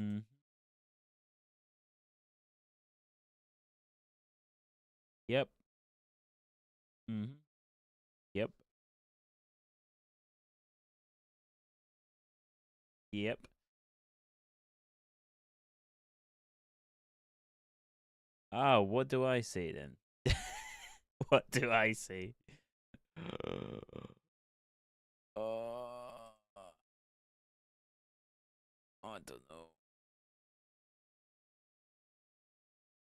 Mm. Yep. Mm. Yep. Yep. Ah, what do I say then? What do I say? Uh, I don't know.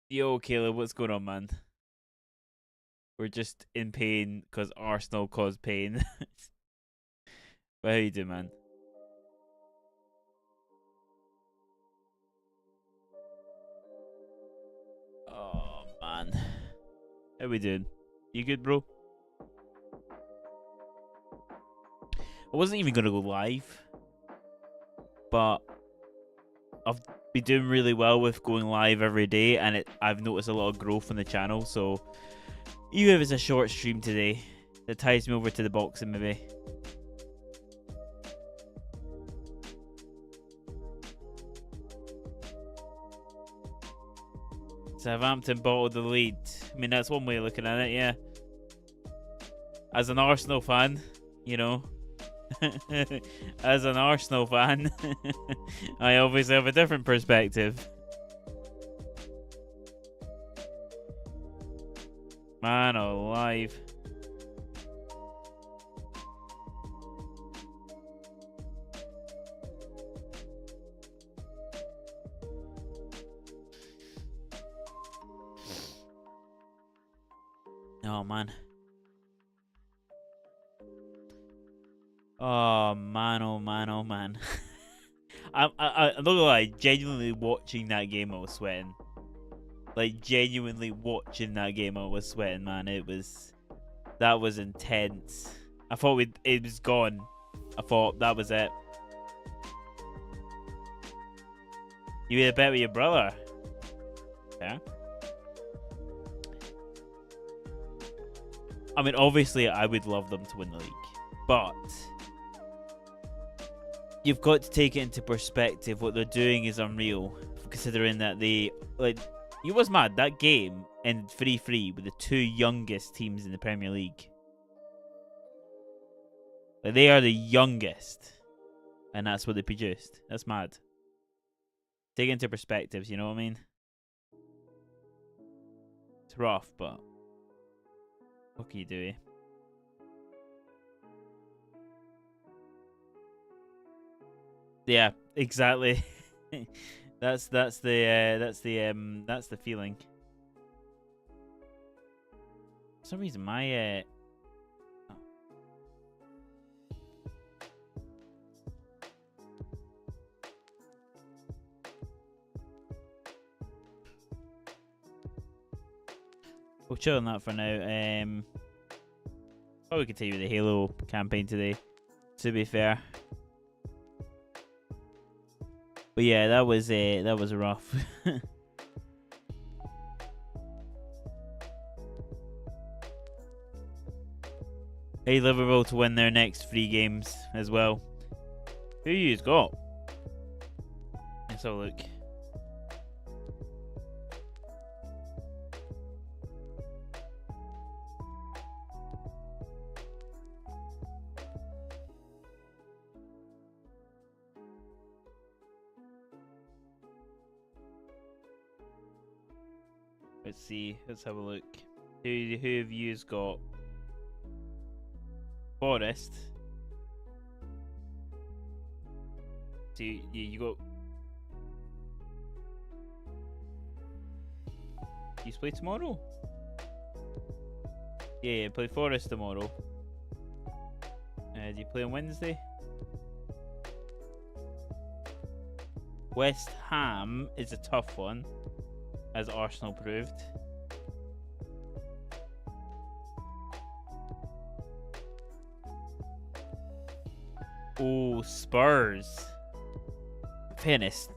Yo, Caleb, what's going on, man? We're just in pain because Arsenal caused pain. But how you doing, man? Oh man, how we doing? You good, bro? I wasn't even gonna go live, but I've been doing really well with going live every day, and I've noticed a lot of growth on the channel. So even if it's a short stream today, that ties me over to the boxing maybe. Southampton bottled the lead. I mean, that's one way of looking at it, yeah. As an Arsenal fan, you know, as an Arsenal fan, I obviously have a different perspective. Man alive. Oh, man. Oh, man, oh, man, oh, man. I'm not gonna lie, genuinely watching that game, I was sweating. Like, genuinely watching that game, I was sweating, man. That was intense. I thought it was gone. I thought that was it. You made a bet with your brother. Yeah. I mean, obviously, I would love them to win the league, but you've got to take it into perspective. What they're doing is unreal, considering that you was mad that game ended 3-3 with the two youngest teams in the Premier League. Like, they are the youngest, and that's what they produced. That's mad. Take it into perspectives, you know what I mean? It's rough, but what can you do? Eh? Yeah, exactly. that's the feeling. For some reason, my we'll chill on that for now. Probably continue with the Halo campaign today, to be fair. But yeah, that was rough. Hey, Liverpool to win their next 3 games as well. Who you's got? Let's have a look. Let's see. Let's have a look. Who have you's got? Forest. So you got. You play tomorrow? Yeah, play Forest tomorrow. Do you play on Wednesday? West Ham is a tough one, as Arsenal proved. Oh, Spurs. Fairness.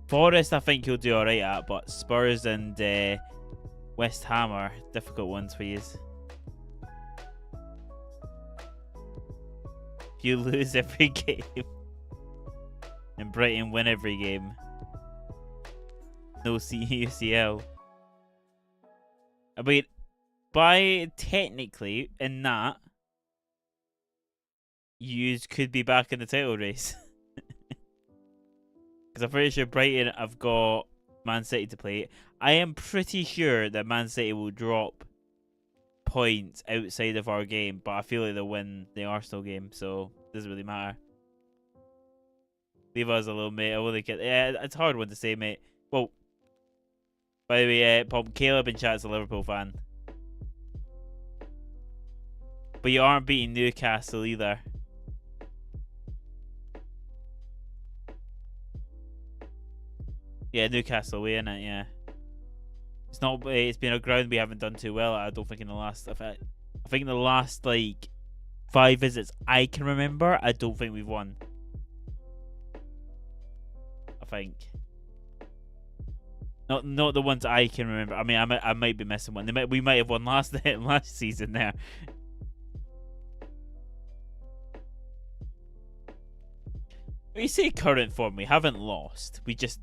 Forest, I think you'll do alright at, but Spurs and West Ham are difficult ones for you. If you lose every game. and Brighton win every game. No UCL. I mean, by technically in that, you could be back in the title race. Because I'm pretty sure Brighton have got Man City to play. I am pretty sure that Man City will drop points outside of our game, but I feel like they'll win the Arsenal game, so it doesn't really matter. Leave us alone, mate. I will like it. Yeah, it's a hard one to say, mate. Well, by the way, Pop, Caleb in chat's a Liverpool fan. But you aren't beating Newcastle either. Yeah, Newcastle away, innit? Yeah. It's not. It's been a ground we haven't done too well. I don't think in the last. I think in the last like 5 visits I can remember, I don't think we've won. I think. Not the ones I can remember. I mean, I might be missing one. We might have won last season there. When you say current form, we haven't lost. We just,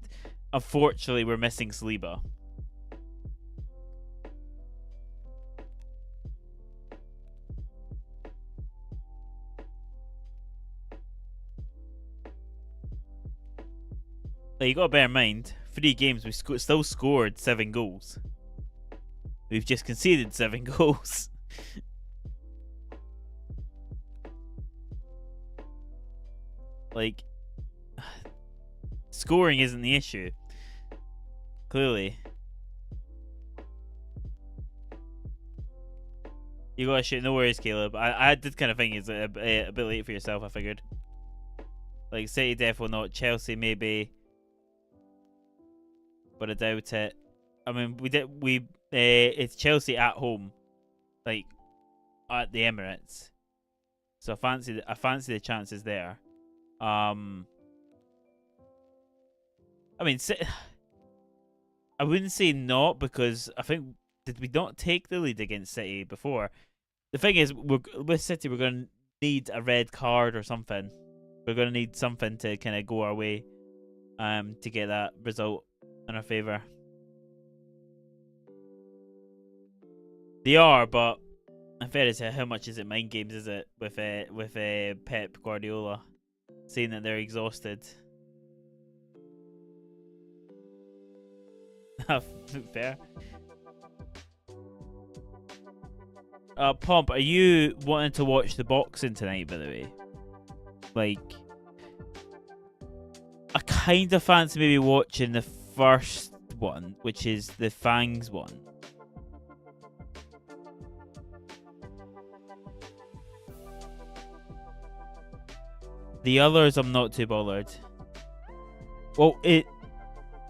unfortunately, we're missing Saliba. Like, you got to bear in mind, 3 games, we still scored 7 goals. We've just conceded 7 goals. Like, scoring isn't the issue. Clearly. You gotta shoot. No worries, Caleb. I did kind of think it's a bit late for yourself, I figured. Like, City definitely not. Chelsea maybe. But I doubt it. I mean, it's Chelsea at home. Like, at the Emirates. So I fancy the chances there. I mean, I wouldn't say not, because I think, did we not take the lead against City before? The thing is, with City, we're going to need a red card or something. We're going to need something to kind of go our way to get that result in our favour. They are, but fair to say, how much is it mind games, is it, with Pep Guardiola saying that they're exhausted? Fair. Pomp, are you wanting to watch the boxing tonight, by the way? Like, I kind of fancy maybe watching the first one, which is the Fangs one. The others, I'm not too bothered. Well,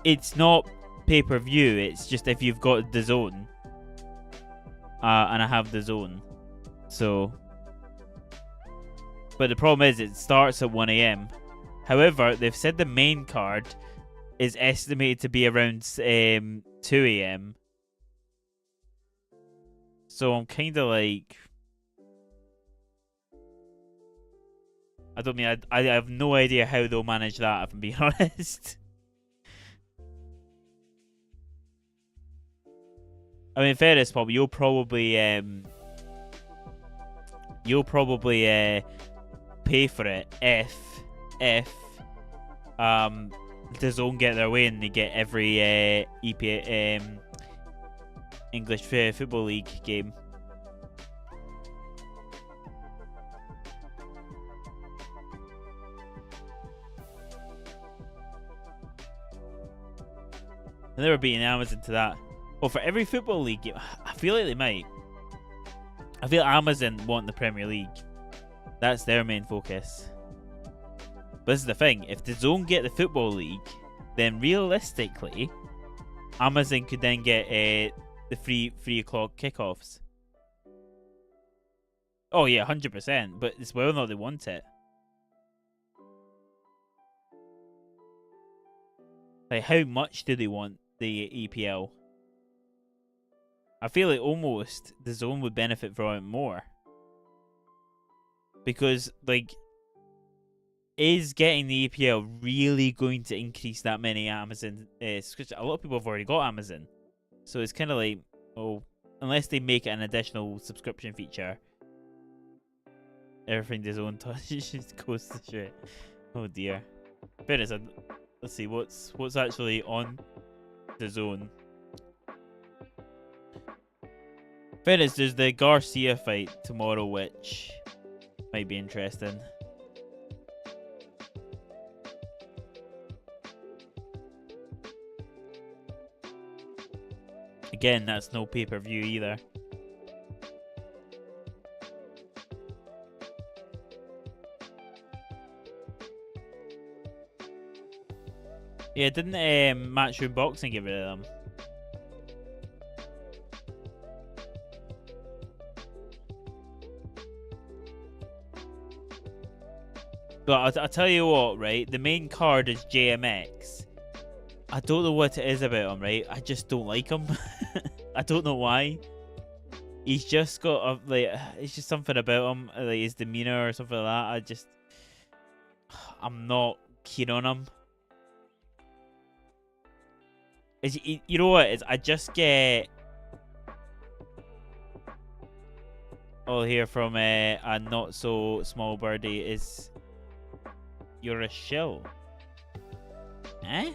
it's not pay-per-view. It's just if you've got the zone. And I have the zone. So. But the problem is, it starts at 1 AM. However, they've said the main card is estimated to be around 2 AM. So I'm kind of like, I don't mean, I have no idea how they'll manage that, if I'm being honest. I mean, fairness, Bob, you'll probably pay for it if the zone get their way and they get every English Football League game. And they were beating Amazon to that. Well, for every Football League game, I feel like they might. I feel Amazon want the Premier League. That's their main focus. But this is the thing. If the zone get the Football League, then realistically, Amazon could then get the 3 o'clock kickoffs. Oh yeah, 100%. But it's whether or not they want it. Like, how much do they want the EPL? I feel like almost the zone would benefit from it more. Because, like, is getting the APL really going to increase that many Amazon subscriptions? A lot of people have already got Amazon. So it's kind of like, oh, unless they make it an additional subscription feature, everything does own touch just goes to shit. Oh dear. Fairness, let's see what's actually on the zone. Fairness, there's the Garcia fight tomorrow, which might be interesting. Again, that's no pay-per-view either. Yeah, didn't Matchroom Boxing get rid of them? But I'll tell you what, right? The main card is JMX. I don't know what it is about him, right? I just don't like him. I don't know why. He's just got a, like, it's just something about him, like his demeanor or something like that. I'm not keen on him. You know what it is? I just get all here from a not so small birdie is you're a shill. Eh?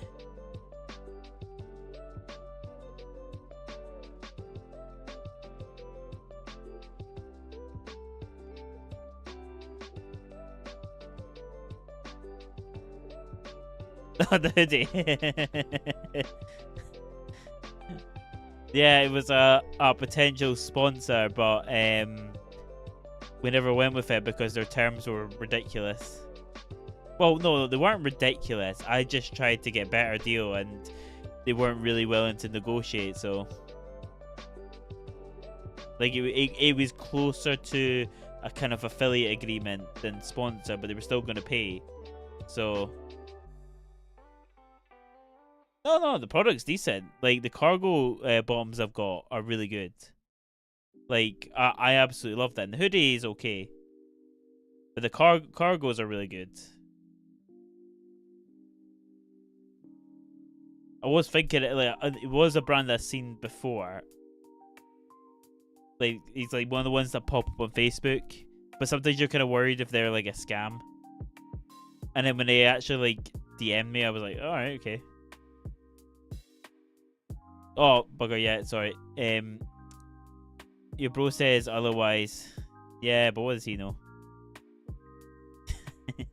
Oh, the hoodie. Yeah, it was a potential sponsor, but we never went with it because their terms were ridiculous. Well, no, they weren't ridiculous. I just tried to get a better deal, and they weren't really willing to negotiate. So, like, it was closer to a kind of affiliate agreement than sponsor, but they were still going to pay. So. No, the product's decent. Like, the cargo bottoms I've got are really good. Like, I absolutely love that. And the hoodie is okay. But the cargos are really good. I was thinking, like, it was a brand I've seen before. Like, it's like one of the ones that pop up on Facebook. But sometimes you're kind of worried if they're, like, a scam. And then when they actually, like, DM'd me, I was like, alright, okay. Oh, bugger, yeah, sorry. Your bro says otherwise. Yeah, but what does he know?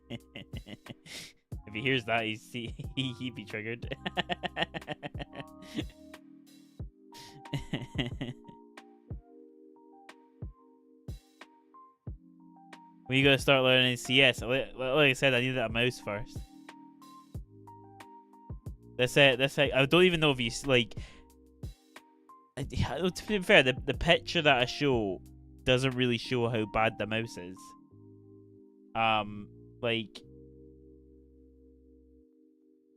If he hears that, he'd be triggered. When you gotta start learning CS, like I said, I needed a mouse first. That's it. I don't even know if you like. To be fair, the picture that I show doesn't really show how bad the mouse is. Like,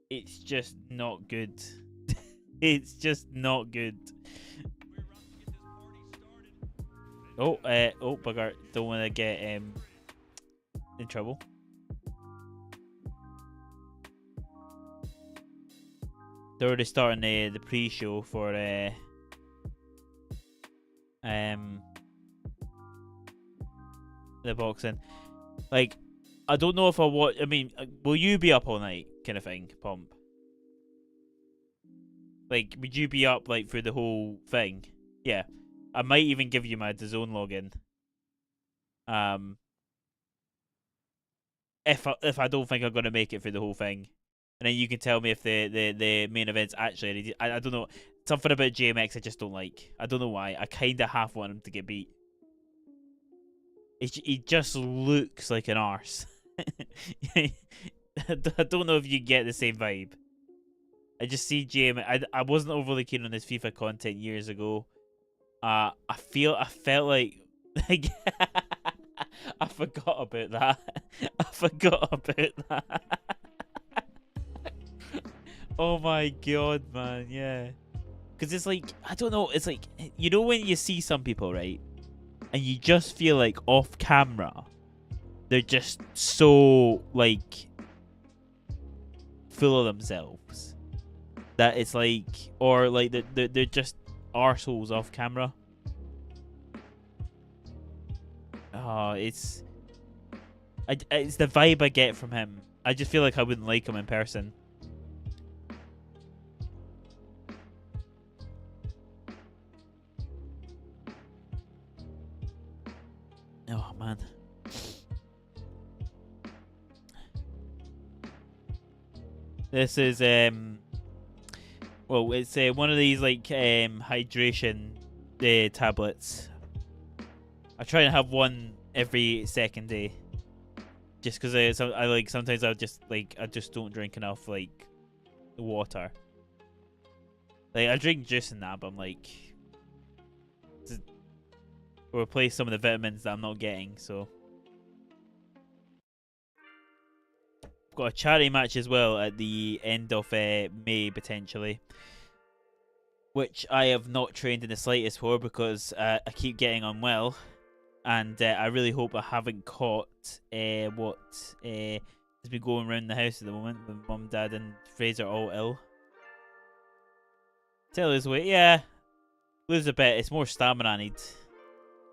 it's just not good. It's just not good. Oh, bugger! Don't want to get in trouble. They're already starting the pre-show for the boxing. Like, I don't know if I watch. I mean, will you be up all night, kind of thing, Pomp? Like, would you be up like through the whole thing? Yeah, I might even give you my DAZN login. If I don't think I'm gonna make it through the whole thing, and then you can tell me if the main event's actually. I don't know, something about JMX I just don't like. I don't know why. I kind of half want him to get beat. He just looks like an arse. I don't know if you get the same vibe. I just see JMX. I wasn't overly keen on his FIFA content years ago. I felt like I forgot about that. I forgot about that. Oh my god, man, yeah. Because it's like, I don't know, it's like, when you see some people, right? And you just feel like off camera, they're just so like full of themselves that it's like, or like they're just arseholes off camera. Oh, it's the vibe I get from him. I just feel like I wouldn't like him in person. Oh man. This is well, it's one of these like hydration tablets. I try and have one every second day, just because I like sometimes I just don't drink enough like water. Like I drink juice and that, but I'm like to replace some of the vitamins that I'm not getting. So I've got a charity match as well at the end of May potentially, which I have not trained in the slightest for because I keep getting unwell. And I really hope I haven't caught what has been going around the house at the moment with Mum, Dad, and Fraser all ill. To lose weight, yeah. Lose a bit. It's more stamina I need.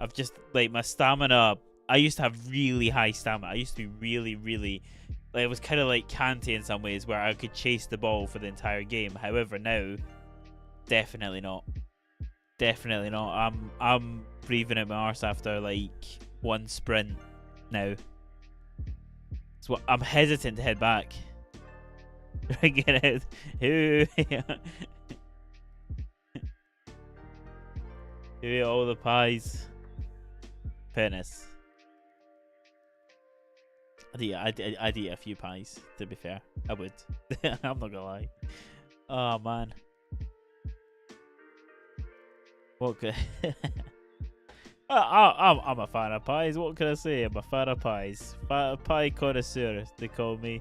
I've just, like, my stamina... I used to have really high stamina. I used to be really, really... Like, it was kind of like Kante in some ways, where I could chase the ball for the entire game. However, now, definitely not. Definitely not. I'm breathing out my arse after like one sprint now. So I'm hesitant to head back. Get out. Who ate all the pies? Fairness. I'd eat a few pies, to be fair. I would. I'm not gonna lie. Oh man. What could I'm a fan of pies. What can I say? I'm a fan of pies. Pie connoisseur, they call me.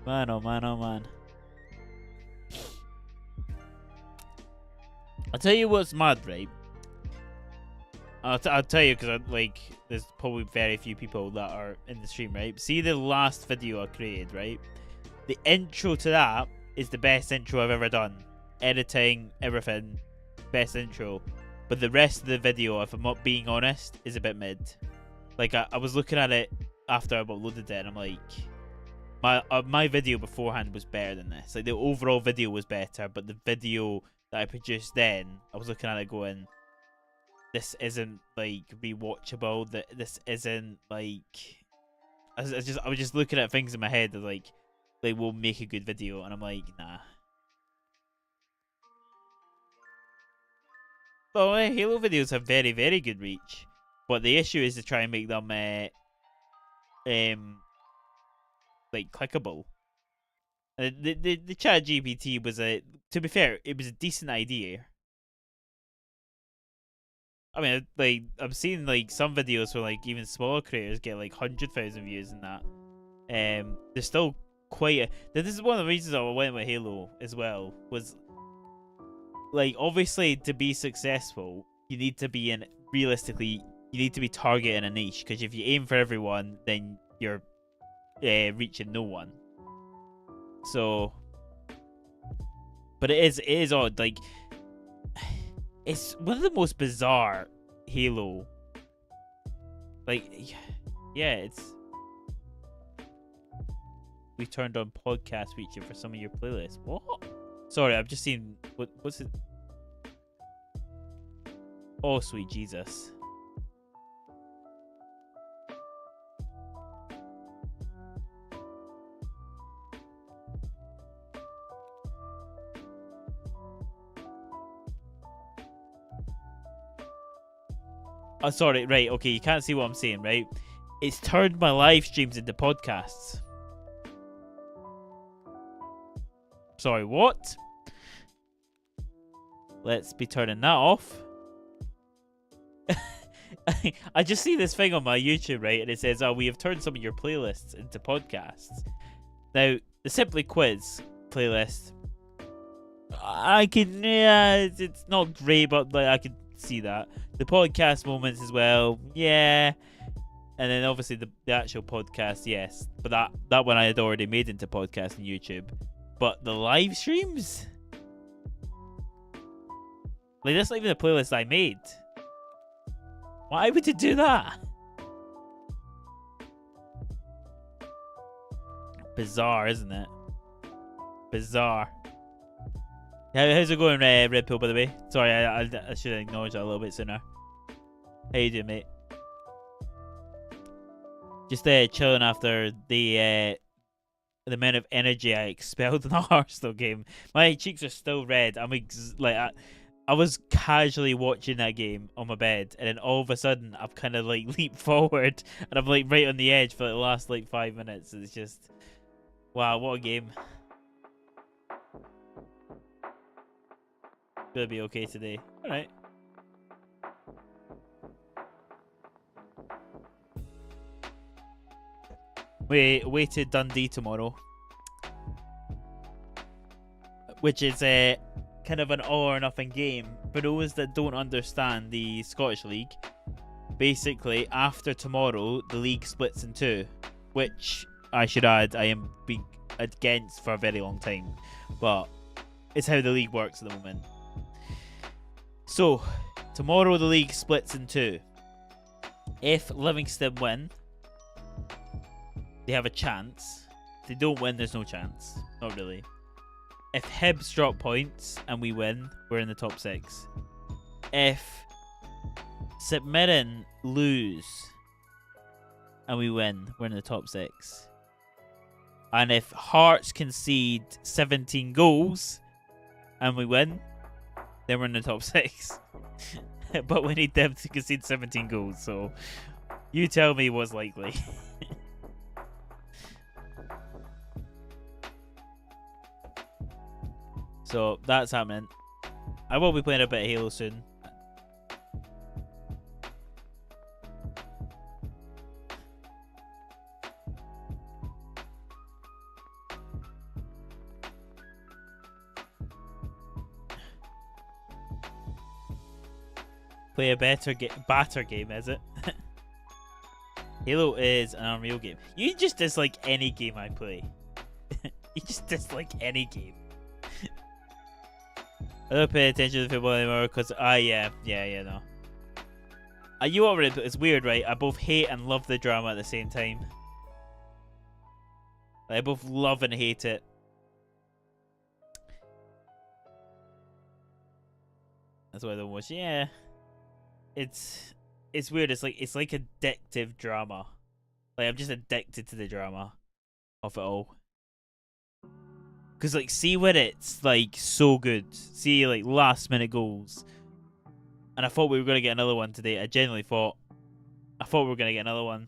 Man, oh man, oh man. I'll tell you what's mad, right? I'll tell you because there's probably very few people that are in the stream, right? See the last video I created, right? The intro to that is the best intro I've ever done. Editing, everything, best intro. But the rest of the video, if I'm not being honest, is a bit mid. Like, I was looking at it after I've uploaded it, and I'm like... My video beforehand was better than this. Like, the overall video was better, but the video that I produced then, I was looking at it going... This isn't, like, rewatchable. This isn't, like... I was just looking at things in my head that, like... They will make a good video, and I'm like, nah. Well, Halo videos have very, very good reach, but the issue is to try and make them, like clickable. The Chat GPT was to be fair, it was a decent idea. I mean, like I'm seeing like some videos where like even smaller creators get like 100,000 views and that. There's still quite a... This is one of the reasons I went with Halo as well, was like obviously to be successful you need to be realistically you need to be targeting a niche, because if you aim for everyone then you're reaching no one. So but it is odd, like it's one of the most bizarre Halo, like, yeah, it's... We turned on podcast feature for some of your playlists. What? Sorry, I've just seen... What's it? Oh, sweet Jesus. Oh, sorry, right, okay, you can't see what I'm saying, right? It's turned my live streams into podcasts. Sorry, what? Let's be turning that off. I just see this thing on my YouTube, right? And it says, oh, we have turned some of your playlists into podcasts. Now, the Simply Quiz playlist, I can, yeah, it's not great, but like I could see that. The podcast moments as well, yeah. And then obviously the actual podcast, yes. But that one I had already made into podcast on YouTube. But the live streams? Like, that's not even the playlist I made. Why would you do that? Bizarre, isn't it? Bizarre. How's it going, Red Pill, by the way? Sorry, I should have acknowledged that a little bit sooner. How you doing, mate? Just chilling after the amount of energy I expelled in the Hearthstone game. My cheeks are still red. I was casually watching that game on my bed, and then all of a sudden I've kind of like leaped forward, and I'm like right on the edge for the last like 5 minutes. It's just, wow, what a game. Gonna be okay today. All right. We away to Dundee tomorrow, which is kind of an all or nothing game. For those that don't understand the Scottish League, basically after tomorrow the league splits in two, which I should add I am being against for a very long time, but it's how the league works at the moment. So tomorrow the league splits in two. If Livingston win, they have a chance. If they don't win, there's no chance. Not really. If Hibs drop points and we win, we're in the top 6. If St Mirren lose and we win, we're in the top 6. And if Hearts concede 17 goals and we win, then we're in the top 6. But we need them to concede 17 goals, so you tell me what's likely. So that's happening. I will be playing a bit of Halo soon. Play a batter game, is it? Halo is an Unreal game. You just dislike any game I play. You just dislike any game. I don't pay attention to football anymore because yeah, no. You already, it's weird, right? I both hate and love the drama at the same time. I both love and hate it. That's why I don't watch. Yeah, it's weird. It's like addictive drama. Like, I'm just addicted to the drama of it all. Because, like, see when it's, like, so good. See, like, last-minute goals. And I thought we were going to get another one today. I genuinely thought. I thought we were going to get another one.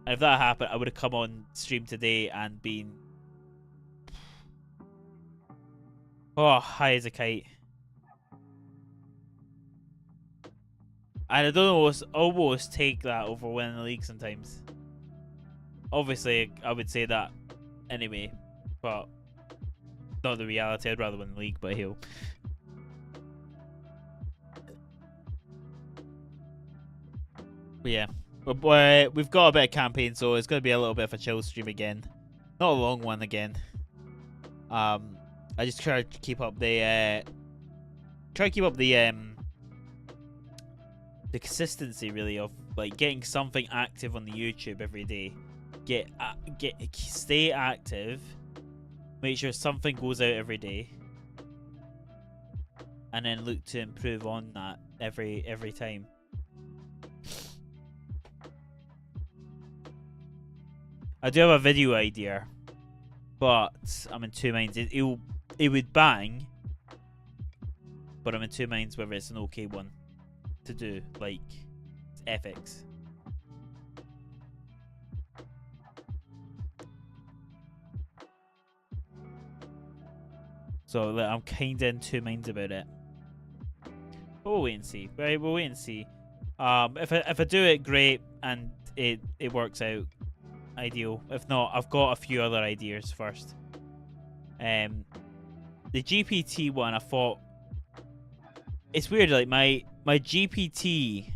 And if that happened, I would have come on stream today and been... oh, high as a kite. And I don't almost take that over winning the league sometimes. Obviously, I would say that anyway. But... not the reality. I'd rather win the league, but hell. But yeah, we've got a bit of campaign, so it's going to be a little bit of a chill stream again. Not a long one again. I just try to keep up the consistency, really, of like getting something active on the YouTube every day. Stay active. Make sure something goes out every day, and then look to improve on that every time. I do have a video idea, but I'm in two minds. It would bang, but I'm in two minds whether it's an okay one to do, like ethics. So like, I'm kinda in two minds about it. But we'll wait and see. Right, we'll wait and see. If I do it, great, and it works out, ideal. If not, I've got a few other ideas first. The GPT one, I thought it's weird. Like my GPT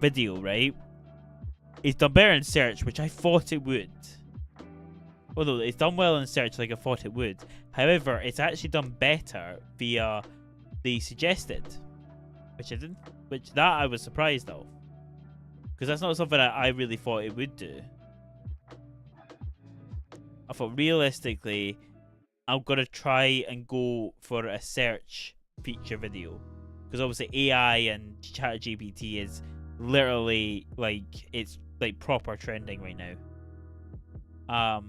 video, right, is done better in search, which I thought it would. Although it's done well in search, like I thought it would. However, it's actually done better via the suggested, which I didn't. Which that I was surprised of, because that's not something I really thought it would do. I thought realistically, I'm gonna try and go for a search feature video, because obviously AI and ChatGPT is literally like it's like proper trending right now.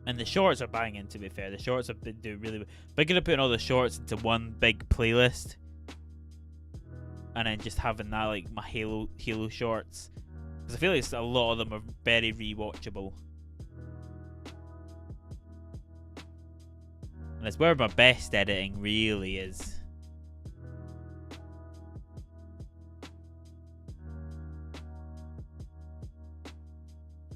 And the shorts are banging. To be fair, the shorts have been doing really. But gonna put all the shorts into one big playlist, and then just having that like my Halo shorts, because I feel like a lot of them are very rewatchable. And it's where my best editing really is.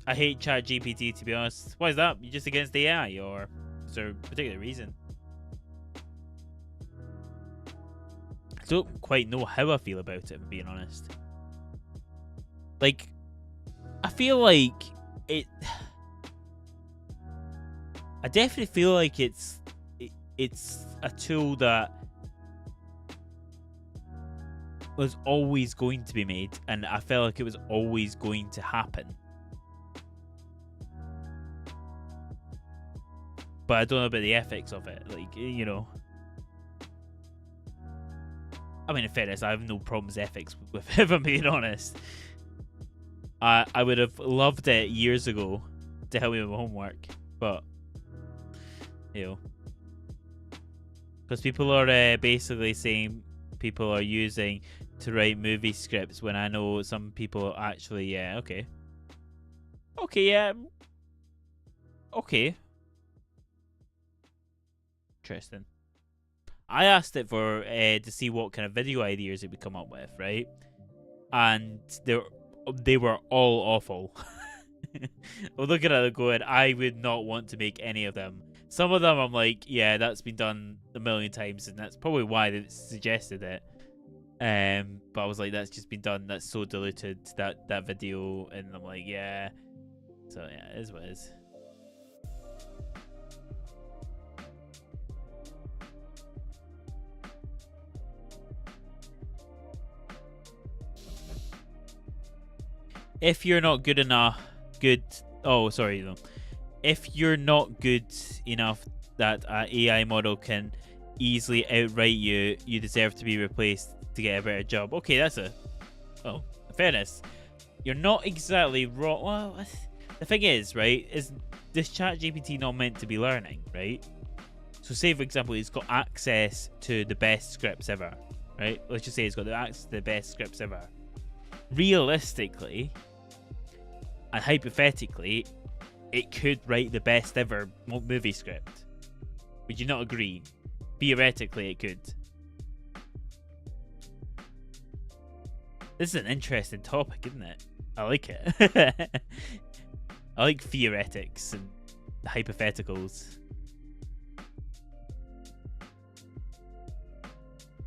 I hate ChatGPT, to be honest. Why is that? You just against the AI, or is there a particular reason? I don't quite know how I feel about it, if I'm being honest. Like, I feel like it. I definitely feel like it's a tool that was always going to be made, and I felt like it was always going to happen. But I don't know about the ethics of it. Like, you know. I mean, in fairness, I have no problems ethics with it, if I'm being honest. I would have loved it years ago to help me with my homework. But, you know. Because people are basically saying people are using to write movie scripts, when I know some people actually, yeah, okay. Okay, yeah. Okay. Interesting. I asked it for to see what kind of video ideas it would come up with, right? And they were all awful. Well, looking at it going, I would not want to make any of them. Some of them I'm like, yeah, that's been done a million times, and that's probably why they suggested it. But I was like, that's just been done. That's so diluted, that video, and I'm like, yeah. So yeah, it is what it is. If you're not good enough, Oh, sorry. No. If you're not good enough that an AI model can easily outright you, you deserve to be replaced to get a better job. Okay, that's a. Oh, fairness. You're not exactly wrong. Well, the thing is, right, is this ChatGPT not meant to be learning, right? So say, for example, it's got access to the best scripts ever, right? Let's just say it's got the access to the best scripts ever. Realistically and hypothetically, it could write the best ever movie script. Would you not agree? Theoretically, it could. This is an interesting topic, isn't it? I like it. I like theoretics and hypotheticals.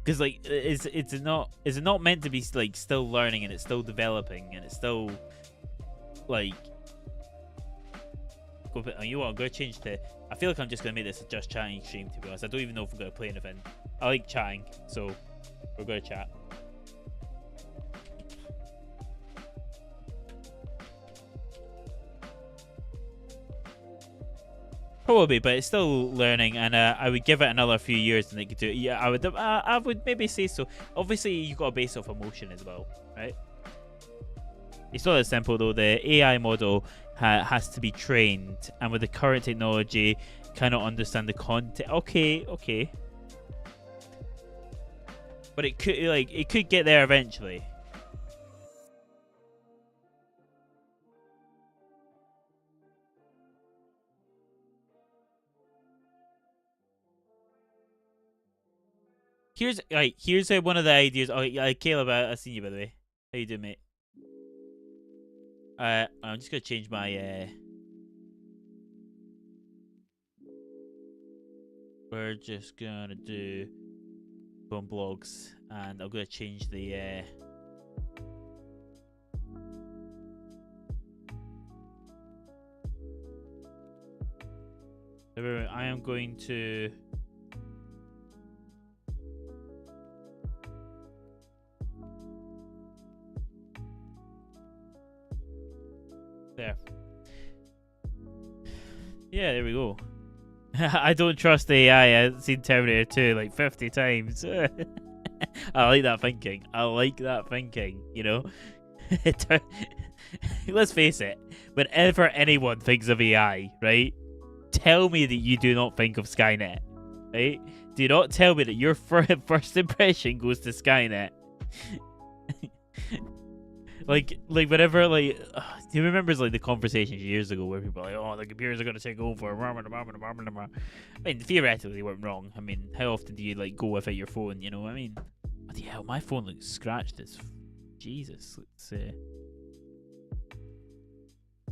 Because like, is it not meant to be like still learning, and it's still developing, and it's still like. You know what? I'm gonna change to. I feel like I'm just gonna make this a just chatting stream, to be honest. I don't even know if we're gonna play anything. I like chatting, so we're gonna chat. Probably, but it's still learning, and I would give it another few years and it could do it. Yeah, I would maybe say so. Obviously, you got to base off emotion as well, right? It's not as simple though. The AI model has to be trained, and with the current technology, cannot understand the content. Okay, but it could get there eventually. Here's one of the ideas. Oh, Caleb, I seen you, by the way. How you doing, mate? I'm just gonna change my we're just gonna do phone blogs, and I'm gonna change the I am going to there. Yeah, there we go. I don't trust AI. I've seen Terminator 2 like 50 times. I like that thinking. You know? Let's face it. Whenever anyone thinks of AI, right? Tell me that you do not think of Skynet, right? Do not tell me that your first impression goes to Skynet. like whenever do you remember like the conversations years ago where people were like, oh, the computers are gonna take over? I mean, theoretically they weren't wrong. I mean, how often do you like go without your phone? You know what I mean? What the hell? My phone looks scratched as Jesus. Let's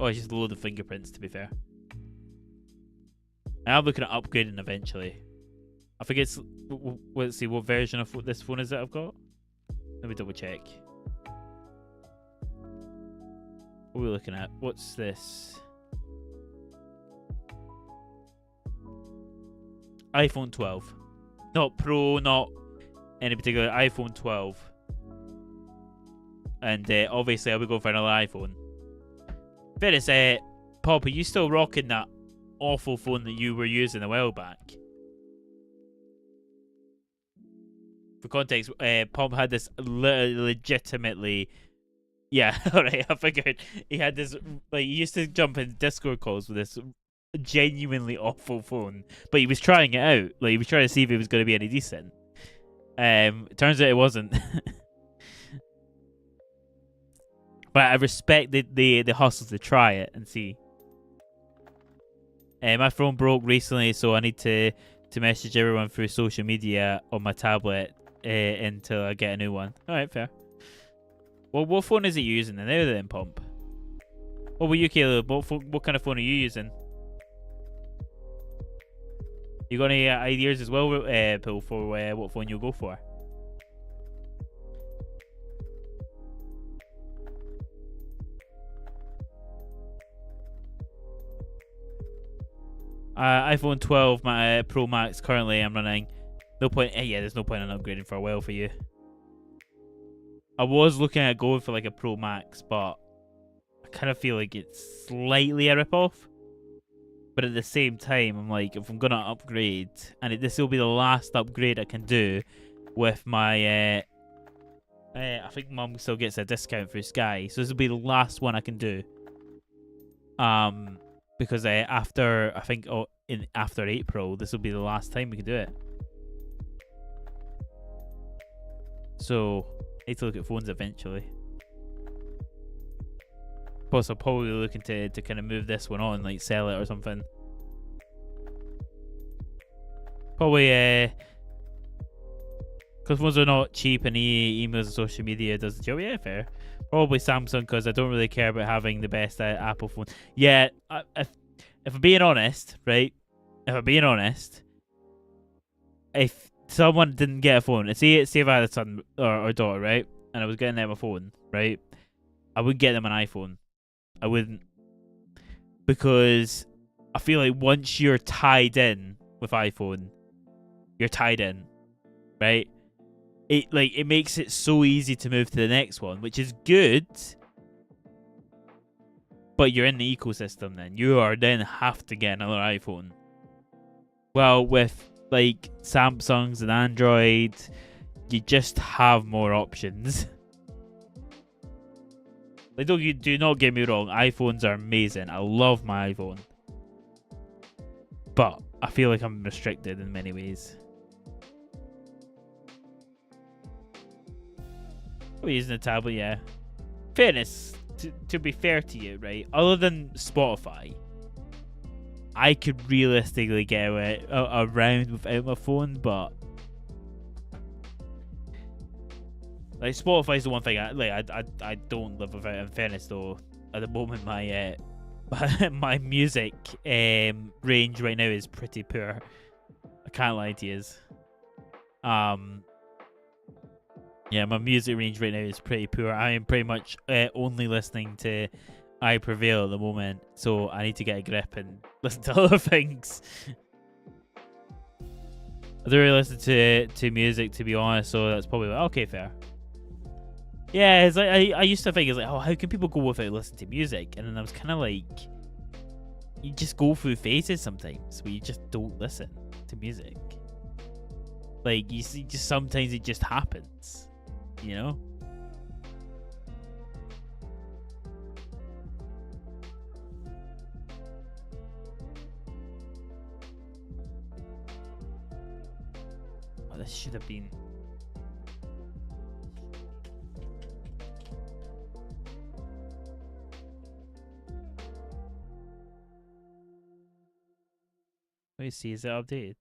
oh, it's just a load of fingerprints. To be fair, I'm looking at upgrading eventually. I think it's let's see what version of this phone is that I've got. Let me double check. What are we looking at? What's this? iPhone 12. Not Pro, not any particular. iPhone 12. And obviously I'll be going for another iPhone. Fairness, Pop, are you still rocking that awful phone that you were using a while back? For context, Pop had this legitimately... Yeah, alright, I figured. He had this, like, he used to jump in Discord calls with this genuinely awful phone. But he was trying it out. Like, he was trying to see if it was going to be any decent. Turns out it wasn't. But I respect the hustle to try it and see. My phone broke recently, so I need to message everyone through social media on my tablet until I get a new one. Alright, fair. Well, what phone is it using then? There then, Pump. What about you, Caleb? What kind of phone are you using? You got any ideas as well, Bill, for what phone you'll go for? iPhone 12 Pro Max currently I'm running. No point. Yeah, there's no point in upgrading for a while for you. I was looking at going for like a Pro Max, but I kind of feel like it's slightly a rip-off. But at the same time, I'm like, if I'm going to upgrade, and this will be the last upgrade I can do with my... I think Mum still gets a discount for Sky, so this will be the last one I can do. Because after, I think, after April, this will be the last time we can do it. So... need to look at phones eventually. Plus, I'm probably looking to kind of move this one on, like sell it or something. Probably, because phones are not cheap and emails and social media does the job. Yeah, fair. Probably Samsung because I don't really care about having the best Apple phone. Yeah, if I'm being honest, right? If I'm being honest, if someone didn't get a phone, say if I had a son or daughter, right, and I was getting them a phone, right, I would get them an iPhone. I wouldn't, because I feel like once you're tied in with iPhone, you're tied in, right? It makes it so easy to move to the next one, which is good. But you're in the ecosystem then. You are then have to get another iPhone. Well, with like Samsungs and Android, you just have more options. Like, do not get me wrong, iPhones are amazing. I love my iPhone. But I feel like I'm restricted in many ways. We're using a tablet, yeah. Fairness, to be fair to you, right? Other than Spotify, I could realistically get around without my phone, but like Spotify's the one thing I don't live without. In fairness, though, at the moment my my music range right now is pretty poor. I can't lie to you. Yeah, my music range right now is pretty poor. I am pretty much only listening to I Prevail at the moment, so I need to get a grip and listen to other things. I don't really listen to music, to be honest, so that's probably like, okay, fair. Yeah, it's like I used to think it's like, oh, how can people go without listening to music? And then I was kind of like, you just go through phases sometimes where you just don't listen to music. Like you see, just sometimes it just happens, you know. Oh, this should have been. Let me see, is it updated?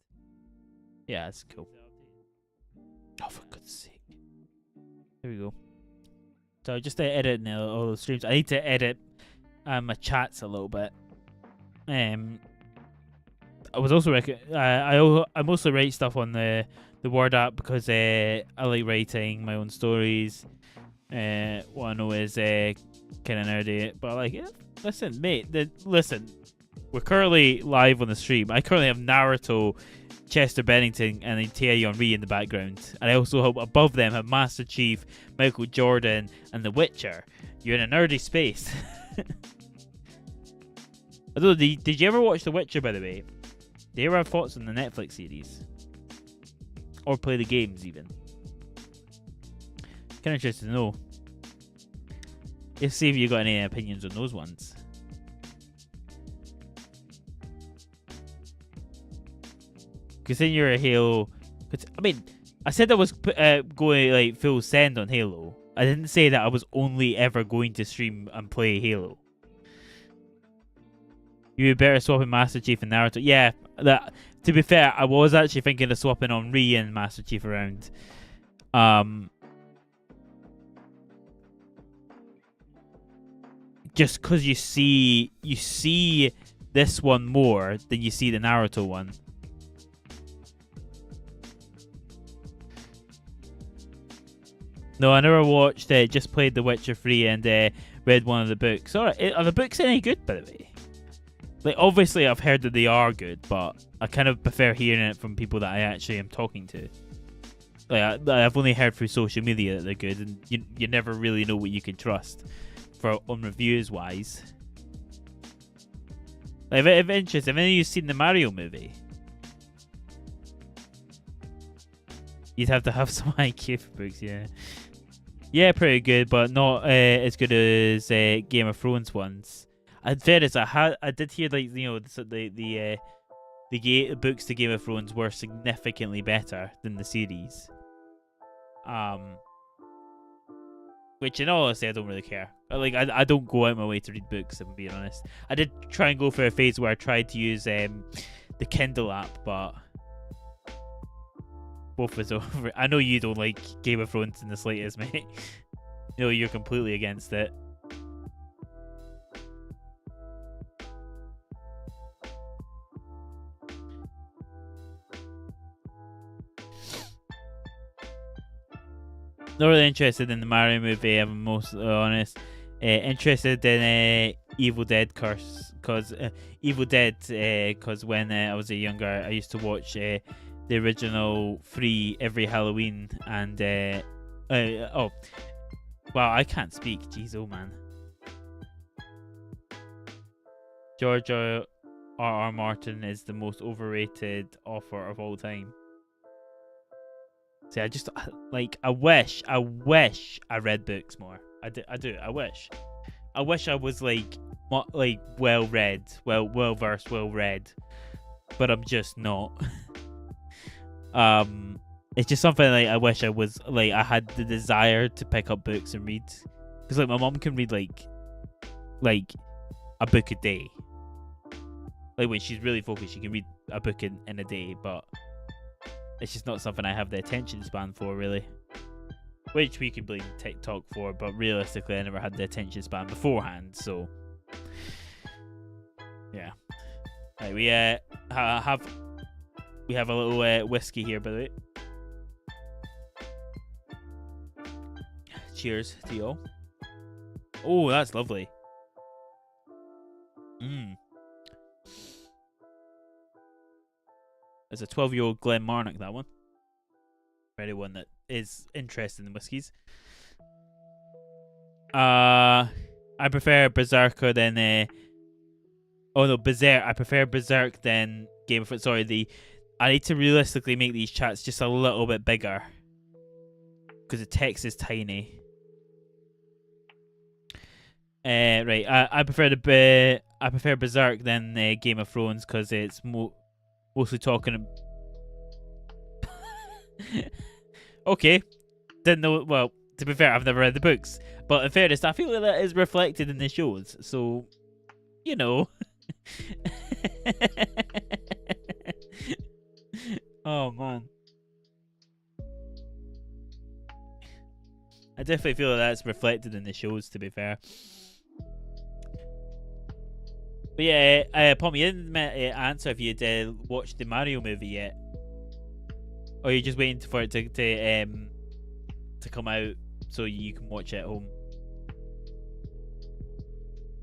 Yeah, it's cool. Oh, for goodness sake. Here we go. So just editing all the streams. I need to edit my chats a little bit. I was also I mostly write stuff on the Word app because I like writing my own stories. What I know is kind of nerdy, but I like it. Listen, mate. Listen, we're currently live on the stream. I currently have Naruto, Chester Bennington, and then Thierry Henry in the background. And I also hope above them have Master Chief, Michael Jordan, and The Witcher. You're in a nerdy space. Although, did you ever watch The Witcher, by the way? Do you ever have thoughts on the Netflix series? Or play the games, even? Kind of interested to know. Let's see if you got any opinions on those ones. Because then you're a Halo. I mean, I said I was going like full send on Halo. I didn't say that I was only ever going to stream and play Halo. You better swapping Master Chief and Naruto. Yeah, that. To be fair, I was actually thinking of swapping Henri and Master Chief around. Just because you see this one more than you see the Naruto one. No, I never watched it. Just played The Witcher 3 and read one of the books. Alright, are the books any good, by the way? Like, obviously, I've heard that they are good, but I kind of prefer hearing it from people that I actually am talking to. Like, I've only heard through social media that they're good, and you never really know what you can trust on reviews wise. Like, if interested, have any of you seen the Mario movie? You'd have to have some IQ for books, yeah. Yeah, pretty good, but not as good as Game of Thrones ones. In fairness, I did hear like the books to Game of Thrones were significantly better than the series. Which in all honesty, I don't really care. Like I don't go out my way to read books, if I'm being honest. I did try and go for a phase where I tried to use the Kindle app, but both was over. I know you don't like Game of Thrones in the slightest, mate. No, you're completely against it. Not really interested in the Mario movie, I'm most honest. Interested in Evil Dead because when I was younger, I used to watch the original 3 every Halloween, and oh, wow, I can't speak. Jeez, oh man. George R.R. Martin is the most overrated author of all time. See, I just like. I wish I read books more. I do. I wish I was like well read, well versed, well read, but I'm just not. It's just something like I wish I was like. I had the desire to pick up books and read, because like my mom can read like a book a day. Like when she's really focused, she can read a book in a day, but it's just not something I have the attention span for, really. Which we can blame TikTok for, but realistically, I never had the attention span beforehand, so yeah. Right, we have We have a little whiskey here, by the way. Cheers to you all. Oh, that's lovely. It's a 12-year-old Glenmarnock, that one. For anyone that is interested in whiskies. I prefer Berserker than Berserk. I prefer Berserk than Game of Thrones. Sorry, I need to realistically make these chats just a little bit bigger because the text is tiny. Right, I prefer Berserk than Game of Thrones because it's mostly talking. Okay, didn't know. Well, to be fair, I've never read the books, but in fairness, I feel like that is reflected in the shows. So, you know. Oh man, I definitely feel like that's reflected in the shows. To be fair. But yeah, Pommy, you didn't answer if you'd watched the Mario movie yet, or you're just waiting for it to come out so you can watch it at home.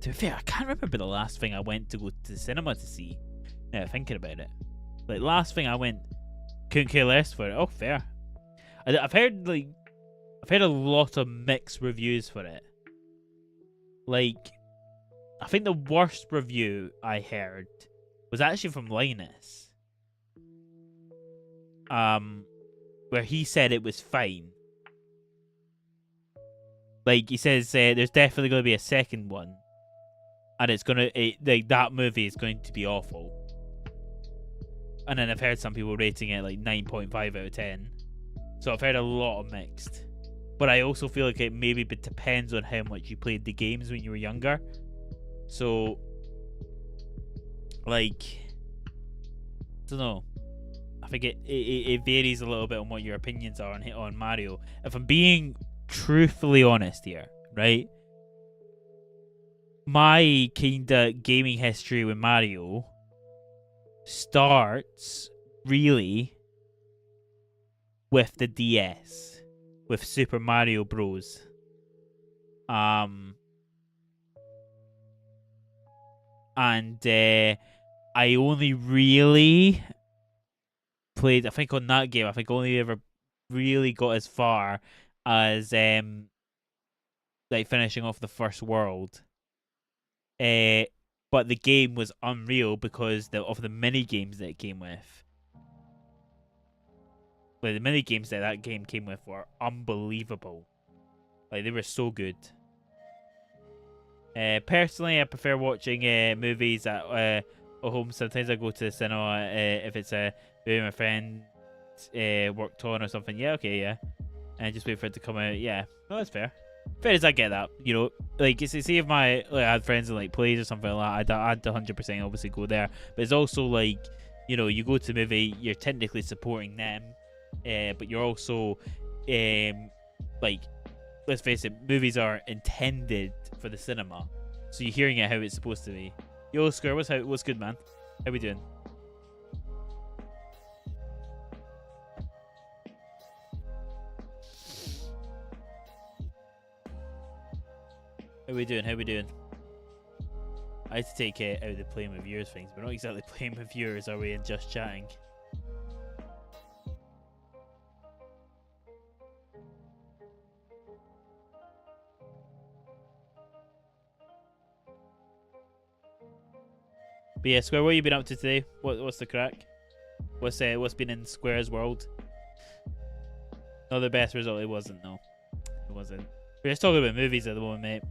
To be fair, I can't remember the last thing I went to go to the cinema to see. Now thinking about it, like last thing I went, couldn't care less for it. Oh, fair. I've heard a lot of mixed reviews for it. Like, I think the worst review I heard was actually from Linus. Where he said it was fine. Like, he says there's definitely going to be a second one. And it's going to, that movie is going to be awful. And then I've heard some people rating it like 9.5 out of 10. So I've heard a lot of mixed. But I also feel like it maybe depends on how much you played the games when you were younger. So, like, I don't know. I think it varies a little bit on what your opinions are on Mario. If I'm being truthfully honest here, right? My kinda gaming history with Mario starts really with the DS, with Super Mario Bros. And I only really played, I think on that game, I think only ever really got as far as like finishing off the first world. But the game was unreal because of the mini games that it came with. Like the mini games that game came with were unbelievable. Like they were so good. Personally, I prefer watching movies at home. Sometimes I go to the cinema if it's a movie my friend worked on or something. Yeah, okay, yeah. And just wait for it to come out. Yeah, no, that's fair. Fair as I get that, you know, like see if I had friends in like plays or something like that, I'd 100% obviously go there. But it's also like, you know, you go to the movie, you're technically supporting them, but you're also like, let's face it, movies are intended for the cinema, so you're hearing it how it's supposed to be. Yo, Square, what's good, man? How we doing? How we doing? How we doing? I had to take out of the playing with viewers things. We're not exactly playing with viewers, are we? And just chatting. But yeah, Square, what have you been up to today? What's the crack? What's been in Square's world? Not the best result. It wasn't. No, it wasn't. We're just talking about movies at the moment, mate.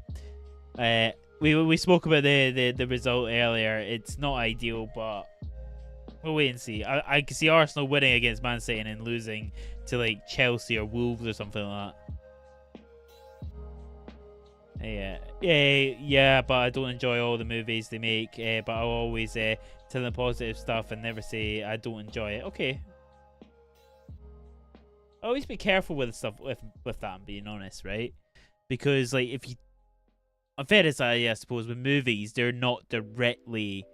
We spoke about the result earlier. It's not ideal, but we'll wait and see. I can see Arsenal winning against Man City and then losing to like Chelsea or Wolves or something like that. Yeah, but I don't enjoy all the movies they make. But I'll always tell them positive stuff and never say I don't enjoy it. Okay. Always be careful with stuff with that. I'm being honest, right? Because like if you, fair as I suppose with movies, they're not directly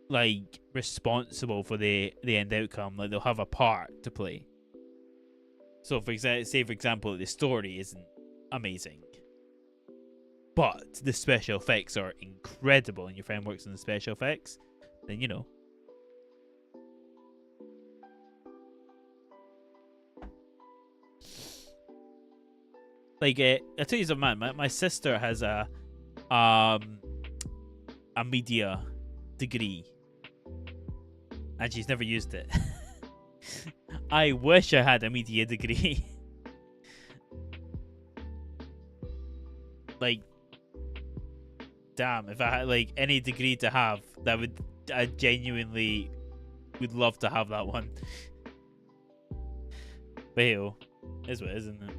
like responsible for the end outcome. Like they'll have a part to play. So for example, the story isn't amazing, but the special effects are incredible, and your friend works on the special effects, then you know. Like I tell you something, man. My sister has a media degree, and she's never used it. I wish I had a media degree. Like, damn, if I had like any degree to have, I genuinely would love to have that one. But hey, is what it is, isn't it?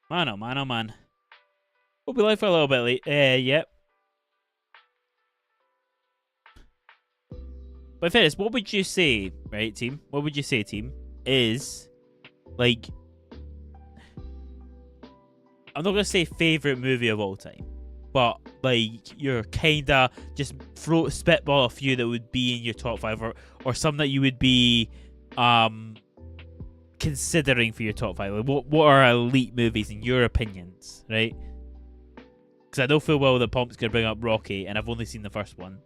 Man, oh man, oh man. We'll be live for a little bit late. Yep. But in fairness, what would you say, right, team? What would you say, team? Is, like, I'm not going to say favourite movie of all time, but, like, you're kind of just spitball a few that would be in your top 5, or some that you would be considering for your top 5. Like, what are elite movies in your opinions, right? Because I know full well that Pomp's going to bring up Rocky, and I've only seen the first one.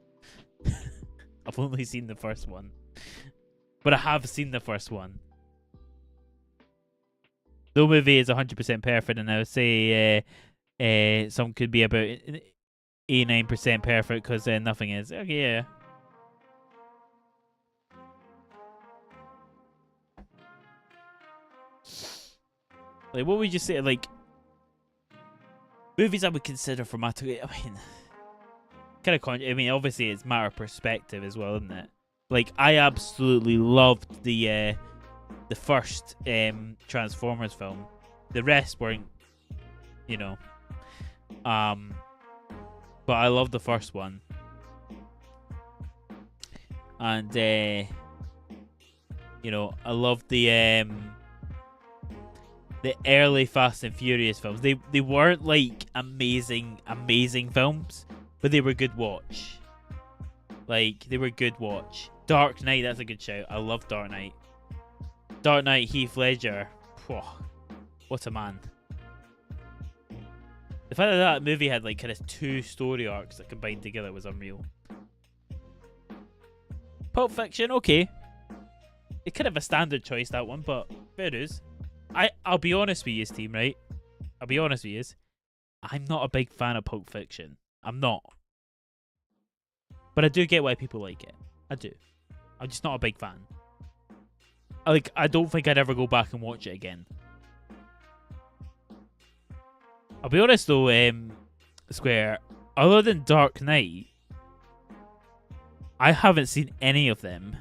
I've only seen the first one. But I have seen the first one. No movie is 100% perfect, and I would say some could be about 89% perfect because nothing is. Okay, yeah. Like, what would you say? Like, movies I would consider for my. I mean, kind of. I mean, obviously, it's a matter of perspective as well, isn't it? Like, I absolutely loved the first Transformers film. The rest weren't, you know. But I love the first one. And you know, I love the early Fast and Furious films. They weren't like amazing films, but they were good watch. Like, they were good watch. Dark Knight, that's a good shout. I love Dark Knight. Dark Knight, Heath Ledger. Whoa, what a man. The fact that that movie had like kind of 2 story arcs that combined together was unreal. Pulp Fiction, okay. It's kind of a standard choice, that one, but fair dues. I'll be honest with you, team, right? I'll be honest with you. I'm not a big fan of Pulp Fiction. I'm not. But I do get why people like it. I do. I'm just not a big fan. Like, I don't think I'd ever go back and watch it again. I'll be honest though, Square, other than Dark Knight, I haven't seen any of them.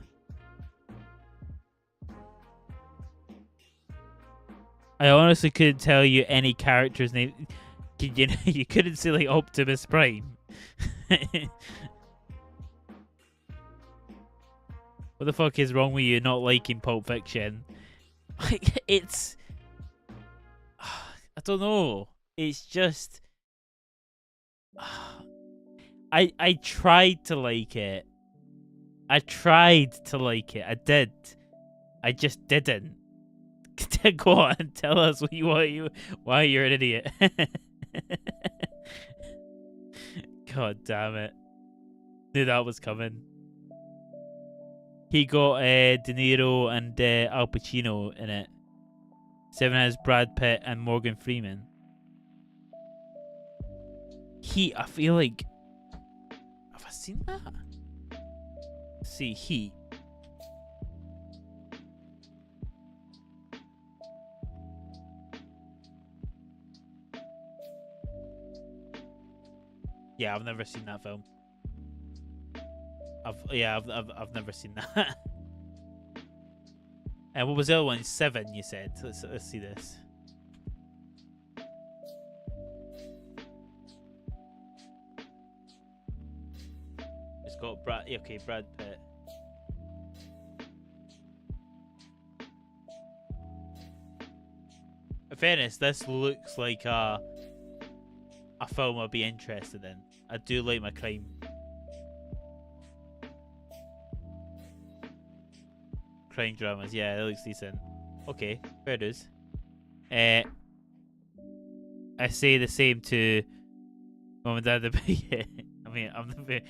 I honestly couldn't tell you any character's name. You couldn't say like Optimus Prime. What the fuck is wrong with you not liking Pulp Fiction? Like, it's... I don't know. It's just... I tried to like it. I did. I just didn't. Go on, tell us why you're an idiot. God damn it. Knew that was coming. He got De Niro and Al Pacino in it. 7 has Brad Pitt and Morgan Freeman. Heat, I feel like... Have I seen that? Let's see, Heat. Yeah, I've never seen that film. I've never seen that. And what was the other one? 7, you said. Let's see this. It's got Brad Pitt. In fairness, this looks like a a film I'd be interested in. I do like my crime dramas. Yeah, that looks decent. Okay, fair dues. I say the same to Mom and Dad. I mean, I'm the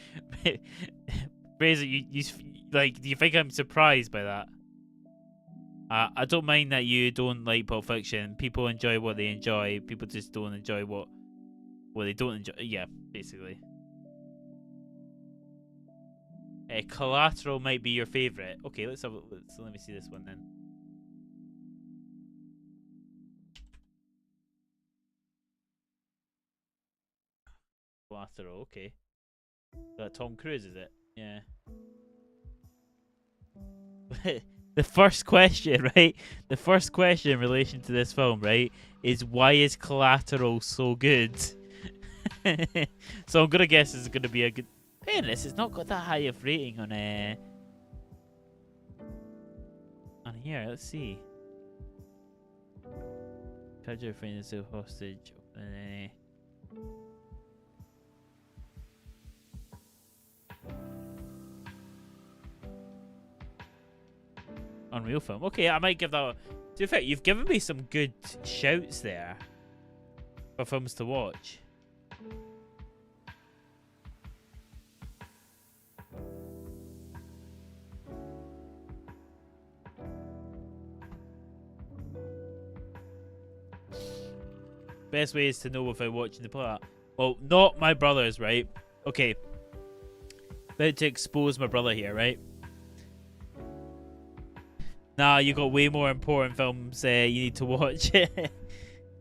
Fraser. You like? Do you think I'm surprised by that? I don't mind that you don't like Pulp Fiction. People enjoy what they enjoy. People just don't enjoy what they don't enjoy. Yeah, basically. Collateral might be your favorite. Okay, let me see this one then. Collateral, okay. Tom Cruise, is it? Yeah. The first question, right? The first question in relation to this film, right, is why is Collateral so good? So I'm gonna guess it's gonna be a good. Fairness, it's not got that high of rating on here. Let's see. Capture a friend as a hostage. Unreal film. Okay, I might give that. To be fair, you've given me some good shouts there for films to watch. Best ways to know without watching the plot. Well, not my brothers, right? Okay. About to expose my brother here, right? Nah, you got way more important films you need to watch.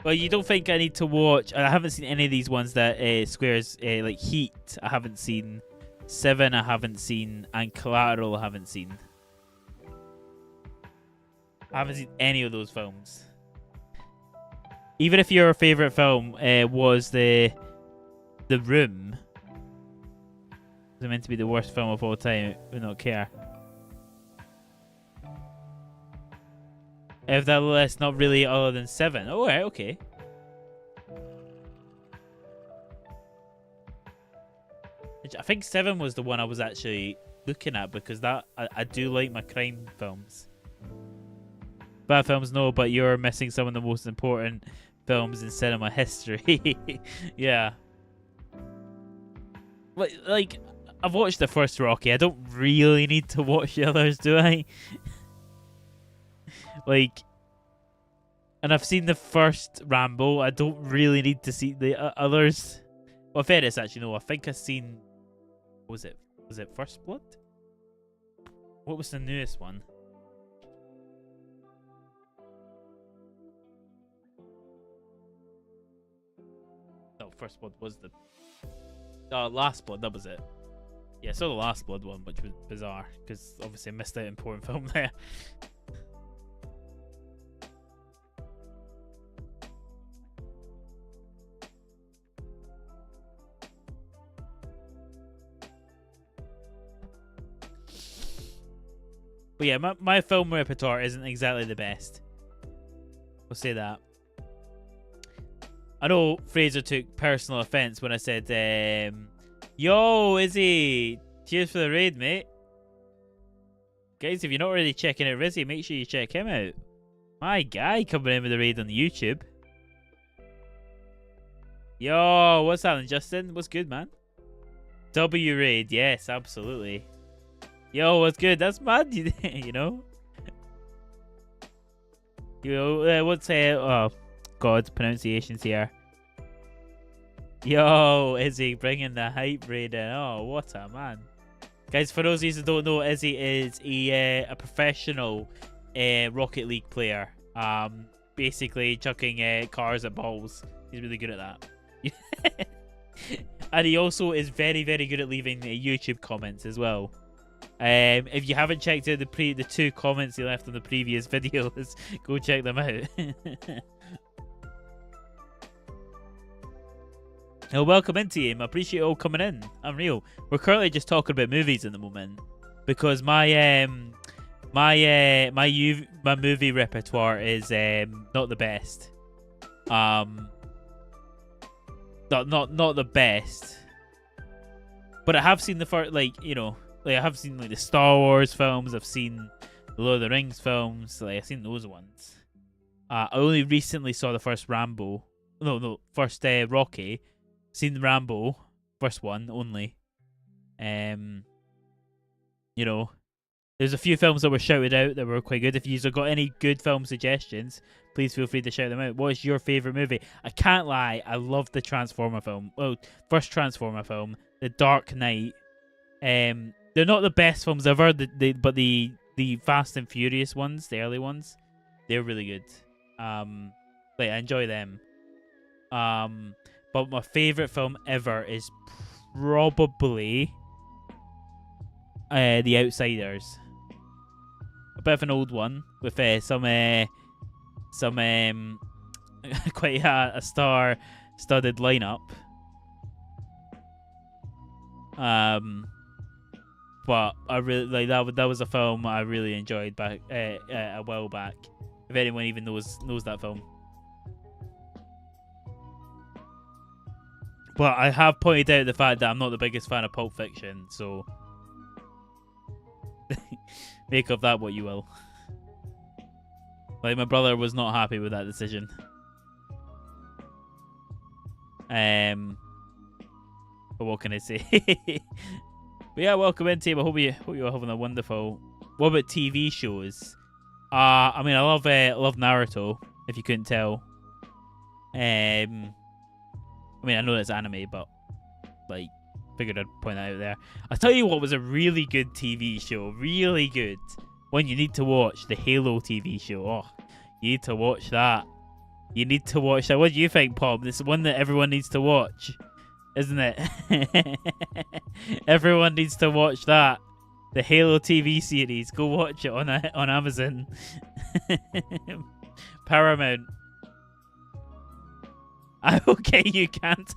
Well, you don't think I need to watch? I haven't seen any of these ones that Squares like Heat. I haven't seen. Seven. I haven't seen, and Collateral. I haven't seen. I haven't seen any of those films. Even if your favorite film was the Room, is it meant to be the worst film of all time? I would not care. If that list not really other than Seven. Oh, right, okay. I think Seven was the one I was actually looking at because that I do like my crime films. Bad films, no, but you're missing some of the most important films in cinema history. Yeah. Like, I've watched the first Rocky. I don't really need to watch the others, do I? Like, and I've seen the first Rambo. I don't really need to see the others. Well, fairness, actually, no. I think I've seen. Was it First Blood? What was the newest one? No, First Blood was the. Last Blood. That was it. Yeah, I saw the Last Blood one, which was bizarre because obviously I missed out an important film there. But yeah, my film repertoire isn't exactly the best. We'll say that. I know Fraser took personal offense when I said, yo, Izzy, cheers for the raid, mate. Guys, if you're not already checking out Rizzy, make sure you check him out. My guy coming in with the raid on YouTube. Yo, what's happening, Justin? What's good, man? W raid, yes, absolutely. Yo, what's good? That's mad, you know? What's oh God, pronunciations here. Yo, Izzy bringing the hype raid in. Oh, what a man. Guys, for those of you who don't know, Izzy is a professional Rocket League player. Basically chucking cars at balls. He's really good at that. And he also is very, very good at leaving YouTube comments as well. If you haven't checked out the two comments he left on the previous videos, go check them out. Well, welcome into him. I appreciate you all coming in. Unreal. We're currently just talking about movies at the moment because my movie repertoire is not the best. Like not the best, but I have seen the first, like, you know, like I have seen like the Star Wars films. I've seen the Lord of the Rings films. Like I've seen those ones. I only recently saw the first Rambo. No, first Rocky. Seen Rambo, first one only. You know, there's a few films that were shouted out that were quite good. If you've got any good film suggestions, please feel free to shout them out. What is your favourite movie? I can't lie, I love the Transformer film. Well, first Transformer film, The Dark Knight. They're not the best films ever, but the Fast and Furious ones, the early ones, they're really good. Like I enjoy them. But my favourite film ever is probably The Outsiders. A bit of an old one with some quite a star-studded lineup. But I really like that. That was a film I really enjoyed back a while back. If anyone even knows that film. But I have pointed out the fact that I'm not the biggest fan of Pulp Fiction, so make of that what you will. Like, my brother was not happy with that decision. But what can I say? But yeah, welcome in, team. I hope you're having a wonderful. What about TV shows? I mean, I love Naruto. If you couldn't tell. I mean, I know it's anime, but like, figured I'd point that out there. I'll tell you what was a really good TV show. Really good. One you need to watch, the Halo TV show. Oh, you need to watch that. You need to watch that. What do you think, Paul? This is one that everyone needs to watch, isn't it? Everyone needs to watch that. The Halo TV series. Go watch it on Amazon. Paramount. Okay, you can't.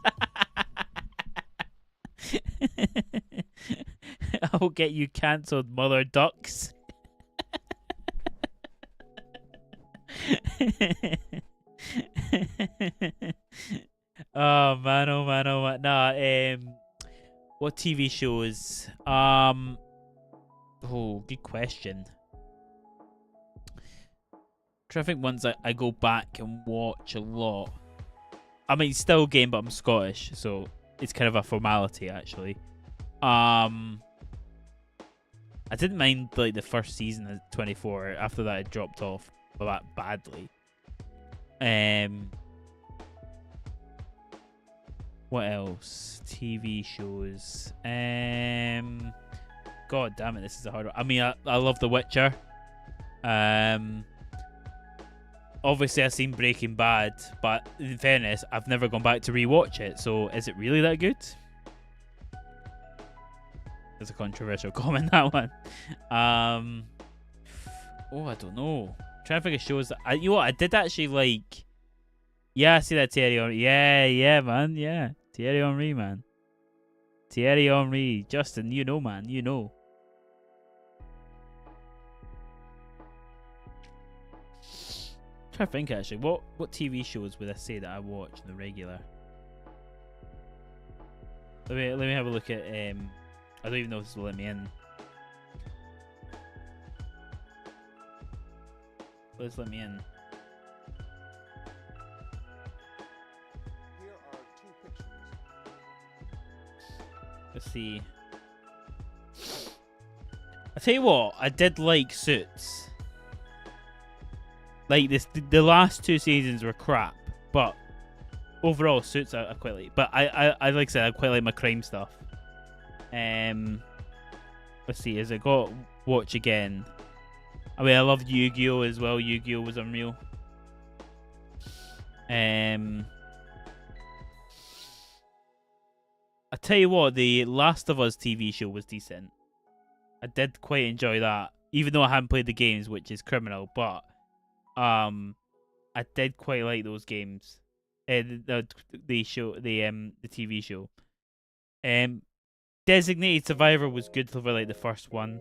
I will get you cancelled, mother ducks. Oh man, oh man, oh man. Nah, what TV shows? Oh, good question. I think ones I go back and watch a lot. I mean, still game, but I'm Scottish, so it's kind of a formality, actually. I didn't mind like the first season of 24. After that, it dropped off badly. What else? TV shows. God damn it, this is a hard one. I mean, I love The Witcher. Obviously, I've seen Breaking Bad, but in fairness, I've never gone back to rewatch it. So, is it really that good? There's a controversial comment, that one. Oh, I don't know. I'm trying to think of shows that you know what, I did actually like. Yeah, I see that Thierry Henry. Yeah, man. Yeah, Thierry Henry, man. Thierry Henry. Justin, you know, man. You know. I'm trying to think, actually. What TV shows would I say that I watch on the regular? Let me have a look at... I don't even know if this will let me in. Let's let me in. Here are 2 pictures. Let's see. I tell you what, I did like Suits. Like this, the last 2 seasons were crap, but overall, Suits I quite like. But I like I said, I quite like my crime stuff. Let's see, has it got watch again? I mean, I loved Yu-Gi-Oh as well. Yu-Gi-Oh was unreal. I tell you what, the Last of Us TV show was decent. I did quite enjoy that, even though I haven't played the games, which is criminal. But I did quite like those games. The show, the TV show. Designated Survivor was good for like the first one.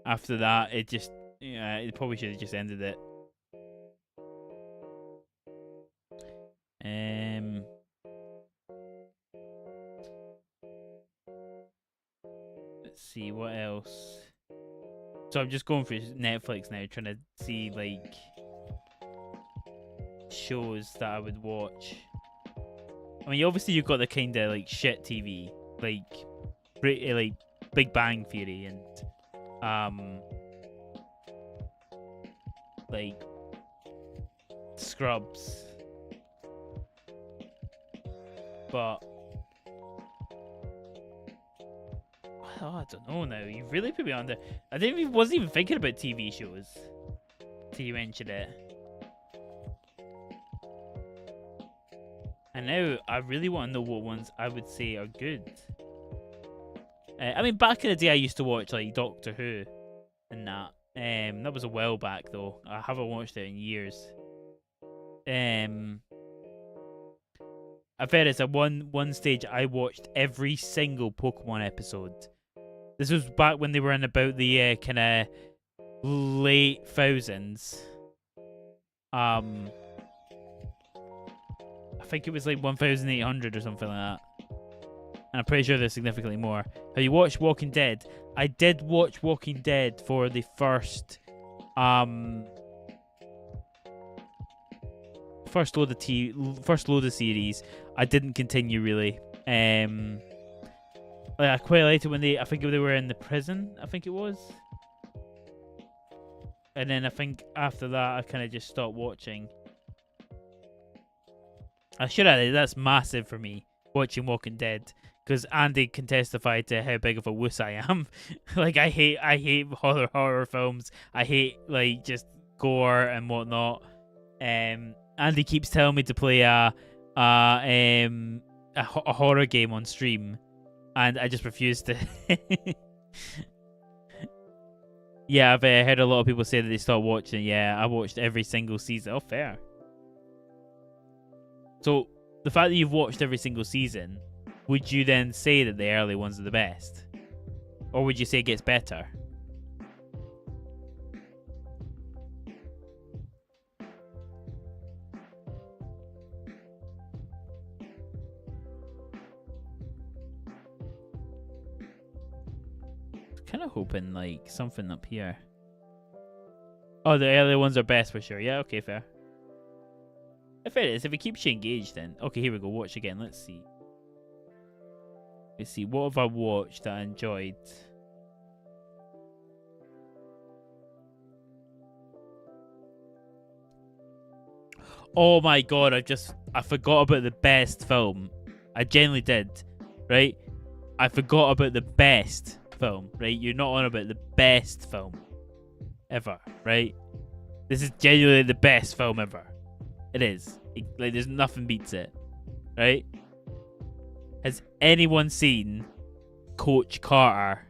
After that, it just it probably should have just ended it. see what else. So I'm just going through Netflix now, trying to see like shows that I would watch. I mean, obviously you've got the kind of like shit TV, like like Big Bang Theory and like Scrubs, but oh, I don't know now. You really put me on there. Wasn't even thinking about TV shows till you mentioned it. And now I really want to know what ones I would say are good. I mean, back in the day, I used to watch like Doctor Who and that. That was a while back though. I haven't watched it in years. I've heard it's at one stage I watched every single Pokemon episode. This was back when they were in about the kind of late thousands. I think it was like 1,800 or something like that. And I'm pretty sure there's significantly more. Have you watched Walking Dead? I did watch Walking Dead for the first load of series. I didn't continue really. I quite liked it when I think they were in the prison. I think it was. And then I think after that, I kind of just stopped watching. I should add that's massive for me watching Walking Dead, because Andy can testify to how big of a wuss I am. Like I hate horror films. I hate like just gore and whatnot. Andy keeps telling me to play a horror game on stream, and I just refuse to. Yeah, I've heard a lot of people say that they stopped watching. Yeah, I watched every single season. Oh, fair. So, the fact that you've watched every single season, would you then say that the early ones are the best? Or would you say it gets better? Kind of hoping, like, something up here. Oh, the early ones are best for sure. Yeah, okay, fair. If it is, if it keeps you engaged, then okay, here we go. Watch again. Let's see. What have I watched that I enjoyed? Oh my god! I forgot about the best film. I genuinely did. Right? I forgot about the best film. Right? You're not on about the best film ever. Right? This is genuinely the best film ever. It is. Like, there's nothing beats it. Right? Has anyone seen Coach Carter?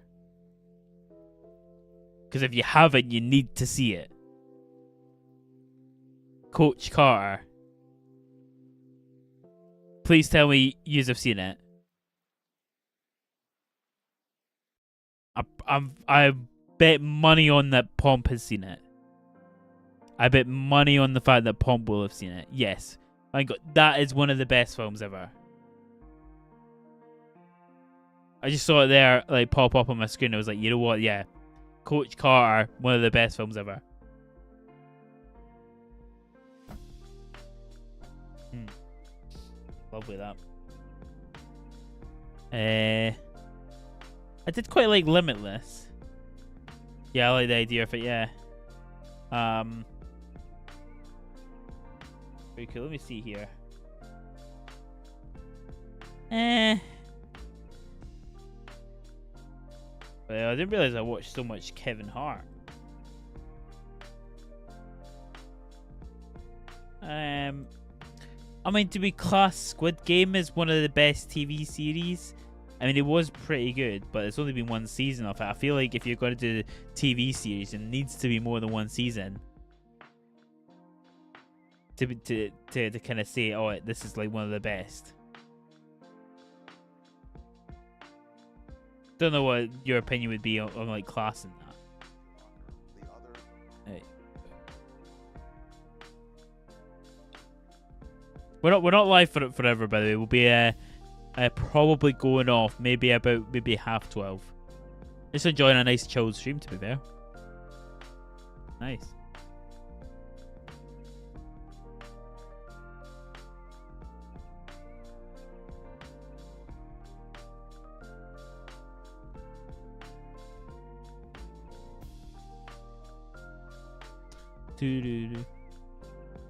Because if you haven't, you need to see it. Coach Carter. Please tell me you have seen it. I bet money on that Pomp has seen it. I bet money on the fact that Pomp will have seen it. Yes. My God, that is one of the best films ever. I just saw it there, like, pop up on my screen. I was like, you know what? Yeah. Coach Carter, one of the best films ever. Lovely that. I did quite like Limitless. Yeah, I like the idea of it, yeah. Very cool. Let me see here. Well, I didn't realize I watched so much Kevin Hart. I mean, to be class, Squid Game is one of the best TV series. I mean, it was pretty good, but it's only been one season of it. I feel like if you're going to do a TV series, it needs to be more than one season to kind of say, oh, this is like one of the best. Don't know what your opinion would be on like class and that. Right. We're not live for it forever, by the way. We'll be probably going off maybe 12:30. Just enjoying a nice chilled stream, to be fair. Nice.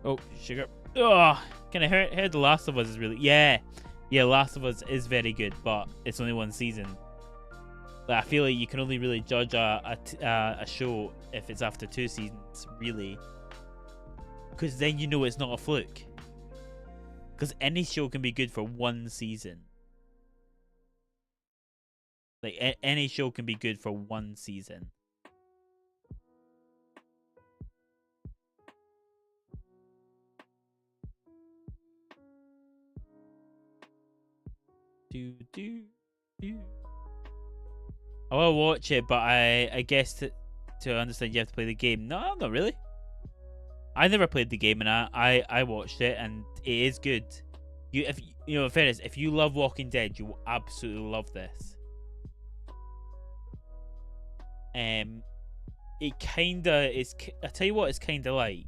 Oh, sugar. Oh, can I heard The Last of Us is really... Yeah, Last of Us is very good, but it's only one season. Like, I feel like you can only really judge a show if it's after 2 seasons, really. Because then you know it's not a fluke. Because any show can be good for 1 season. Like, any show can be good for 1 season. I will watch it, but I guess to understand you have to play the game. No, not really. I never played the game, and I watched it, and it is good. In fairness, if you love Walking Dead, you will absolutely love this. It kinda is. I tell you what, it's kinda like.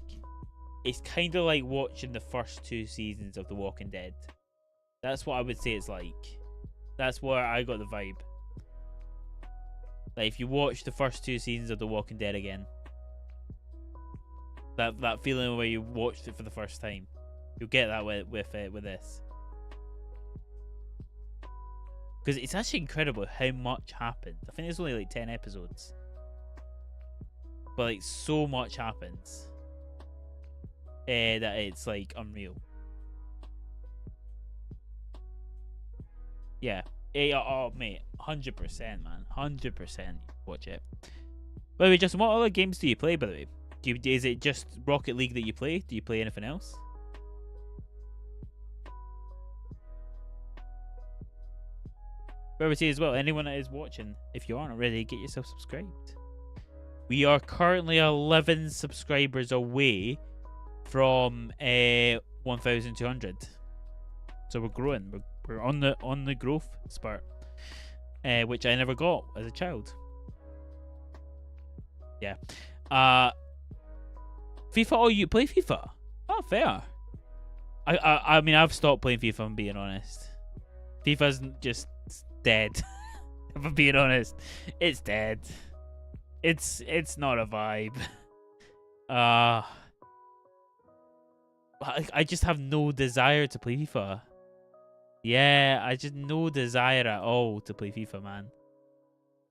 It's kinda like watching the first 2 seasons of The Walking Dead. That's what I would say it's like. That's where I got the vibe. Like, if you watch the first 2 seasons of The Walking Dead again, that feeling where you watched it for the first time, you'll get that with this. Because it's actually incredible how much happened. I think there's only like 10 episodes, but like so much happens that it's like unreal. Yeah. Oh, mate, 100%, man, 100%. Watch it. By the way, Justin, what other games do you play? By the way, is it just Rocket League that you play? Do you play anything else? By the way, as well, anyone that is watching, if you aren't already, get yourself subscribed. We are currently 11 subscribers away from 1,200. So we're growing. We're on the growth spurt, which I never got as a child. Yeah. FIFA. Oh, you play FIFA? Oh, fair. I mean, I've stopped playing FIFA. If I'm being honest. FIFA's just dead. If I'm being honest, it's dead. It's not a vibe. I just have no desire to play FIFA. Yeah, I just no desire at all to play FIFA, man.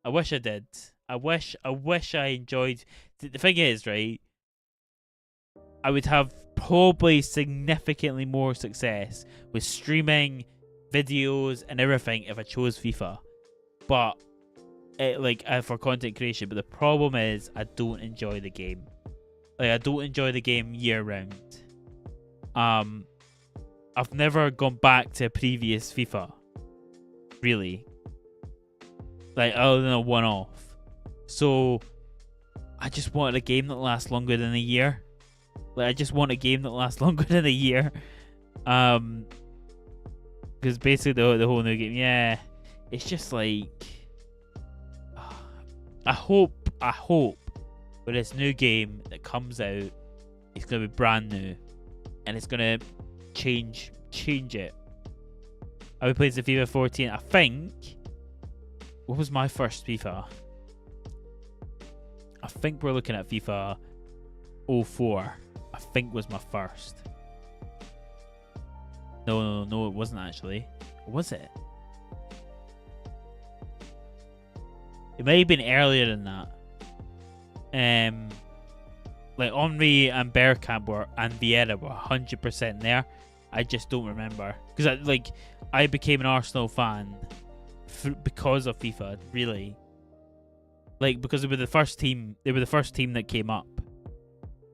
I wish I did. I wish I enjoyed. The thing is, right, I would have probably significantly more success with streaming videos and everything if I chose FIFA. But for content creation. But the problem is I don't enjoy the game. Like, I don't enjoy the game year round. I've never gone back to a previous FIFA, really. Like, other than a one-off. So, I just wanted a game that lasts longer than a year. Like, I just want a game that lasts longer than a year. Because basically the whole new game, yeah, it's just like, I hope with this new game that comes out, it's gonna be brand new, and it's gonna change it. I would play the FIFA 14. I think. What was my first FIFA? I think we're looking at FIFA 04. I think was my first. No, it wasn't actually. Was it? It may have been earlier than that. Like Henry and Bergkamp and Vieira were 100% there. I just don't remember because I became an Arsenal fan because of FIFA, really. Like, because they were the first team. They were the first team that came up.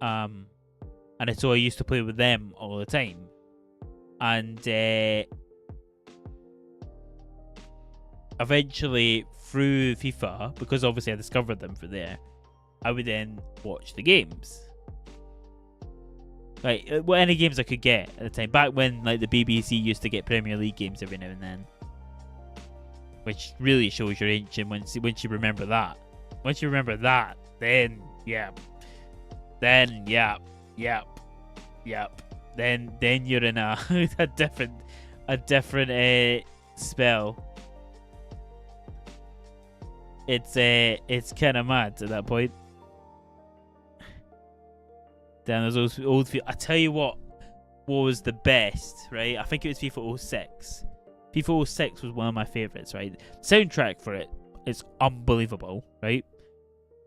And so I used to play with them all the time. And eventually, through FIFA, because obviously I discovered them through there, I would then watch the games. Like, any games I could get at the time. Back when, like, the BBC used to get Premier League games every now and then. which really shows you're ancient once you remember that. Once you remember that, then yeah, then yep. Then you're in a a different spell. It's kind of mad at that point. Then there's those old. I tell you what was the best, right? I think it was FIFA 06. FIFA 06 was one of my favorites, right? Soundtrack for it is unbelievable, right?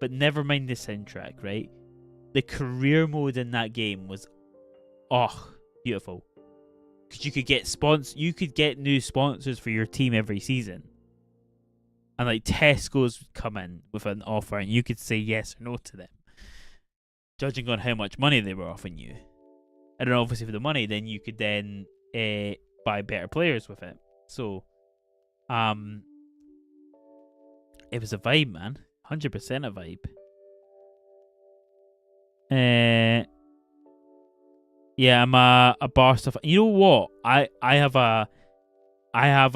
But never mind the soundtrack, right? The career mode in that game was, beautiful. Because you could get new sponsors for your team every season. And like Tesco's would come in with an offer and you could say yes or no to them, judging on how much money they were offering you. And then obviously for the money, then you could then buy better players with it. So, it was a vibe, man. 100% a vibe. Yeah, I'm a Barca fan. You know what? I have a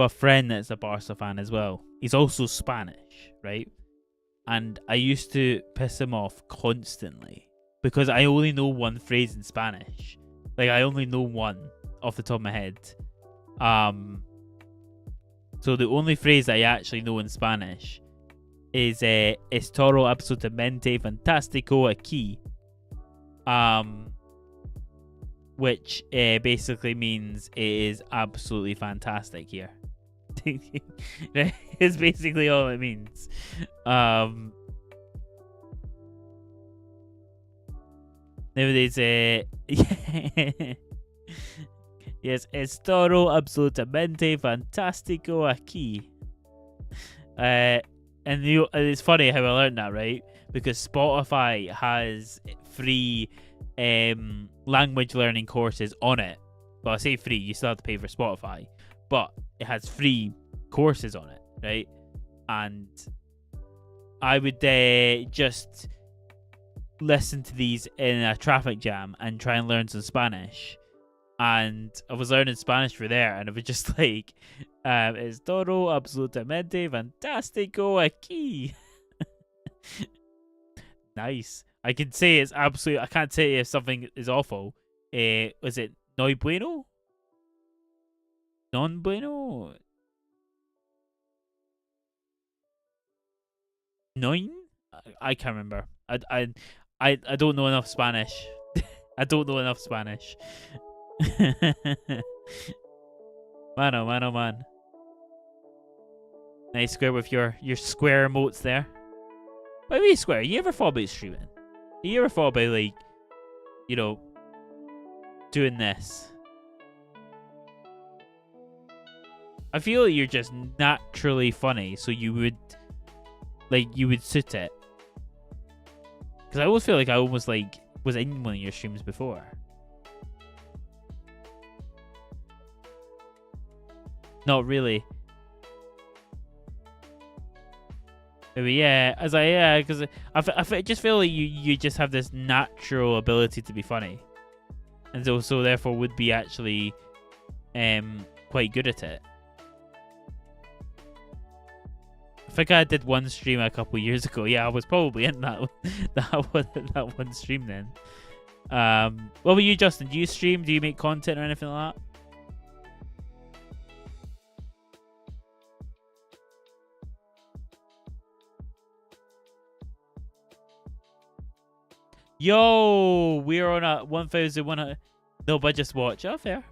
friend that's a Barca fan as well. He's also Spanish, right? And I used to piss him off constantly because I only know one phrase in Spanish. Like, I only know one off the top of my head. So the only phrase I actually know in Spanish is "Es todo absolutamente fantástico aquí," which basically means it is absolutely fantastic here. It's basically all it means. Nowadays, yes, es todo absolutamente fantástico aquí. And it's funny how I learned that, right? Because Spotify has free language learning courses on it. Well, I say free, you still have to pay for Spotify, but it has free courses on it, right? And I would just listen to these in a traffic jam and try and learn some Spanish. And I was learning Spanish for there, and it was just like, es todo absolutamente fantástico aquí. Nice. I can say it's absolute. I can't say if something is awful. Was it no bueno? Non bueno? Nine? I can't remember. I don't know enough Spanish. I don't know enough Spanish. Man, oh man, oh man. Nice Square with your square emotes there. By the way, Square, you ever thought about streaming? You ever thought about, like, you know, doing this? I feel like you're just naturally funny, so you would suit it. Because I always feel like I almost, like, was in one of your streams before. Not really. Maybe, yeah, because I just feel like you just have this natural ability to be funny, and so therefore would be actually quite good at it. I think I did one stream a couple years ago. Yeah, I was probably in that one stream then. What about you, Justin? Do you stream? Do you make content or anything like that? Yo, we're on a 1,100. No, but just watch. Oh, fair.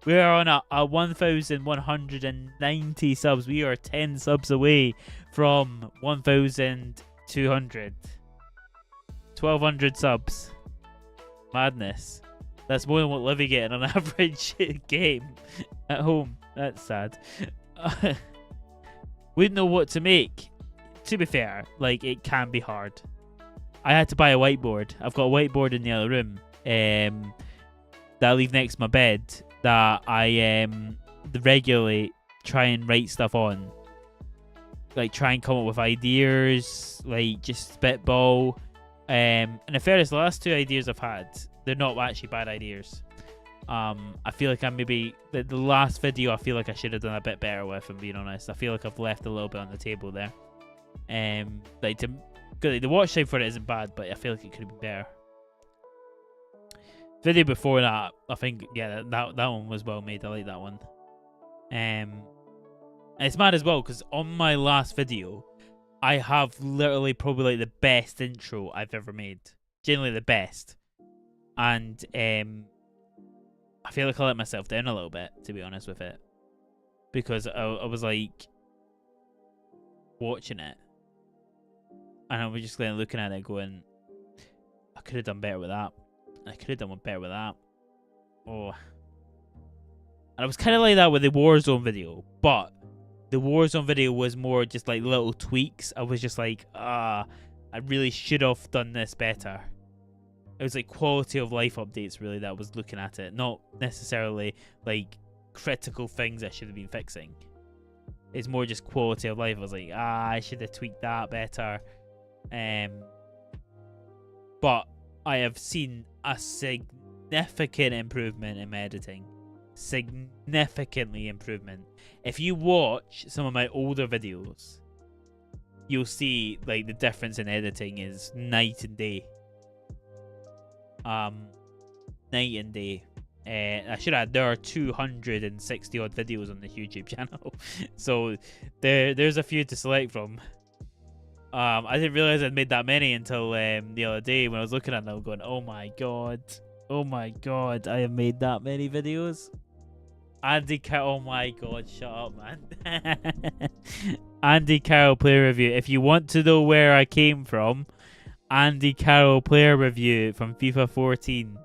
We are on a 1,190 subs. We are 10 subs away from 1,200. 1,200 subs. Madness. That's more than what Livy get on an average game at home. That's sad. We didn't know what to make. To be fair, like, it can be hard. I had to buy a whiteboard. I've got a whiteboard in the other room that I leave next to my bed that I regularly try and write stuff on. Like, try and come up with ideas, like, just spitball. And in fairness, the last two ideas I've had, they're not actually bad ideas. I feel like I maybe the last video I feel like I should have done a bit better with. If I'm being honest, I feel like I've left a little bit on the table there. Like the watch time for it isn't bad, but I feel like it could have been better. Video before that, I think, yeah, that one was well made. I like that one. And it's mad as well because on my last video, I have literally probably like the best intro I've ever made. Genuinely the best. And I feel like I let myself down a little bit, to be honest with it, because I was like watching it, and I was just like looking at it, going, I could have done better with that. I could have done better with that. Oh, and I was kind of like that with the Warzone video, but the Warzone video was more just like little tweaks. I was just like, I really should have done this better. It was like quality of life updates, really, that I was looking at it. Not necessarily like critical things I should have been fixing. It's more just quality of life. I was like, I should have tweaked that better. But I have seen a significant improvement in my editing. Significantly improvement. If you watch some of my older videos, you'll see like the difference in editing is night and day. Night and day. I should add there are 260 odd videos on the YouTube channel, so there's a few to select from. I didn't realize I'd made that many until the other day when I was looking at them, going, oh my god, I have made that many videos. Andy Carroll, oh my god, shut up, man. Andy Carroll player review. If you want to know where I came from, Andy Carroll player review from FIFA 14.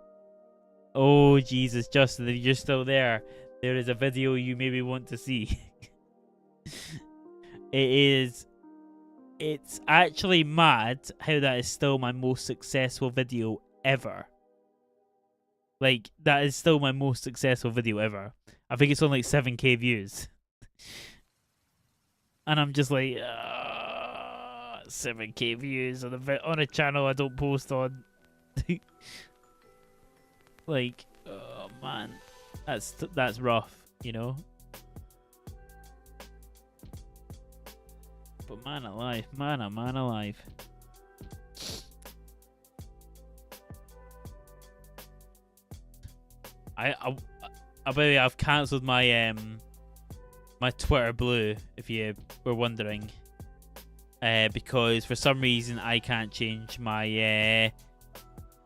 Oh Jesus, Justin, if you're still there, there is a video you maybe want to see. It's actually mad how that is still my most successful video ever. Like, that is still my most successful video ever. I think it's on like 7k views. And I'm just like, 7k views on a channel I don't post on. Like, oh man, that's rough, you know. But man alive, man alive. I've cancelled my my Twitter Blue, if you were wondering, because for some reason I can't change my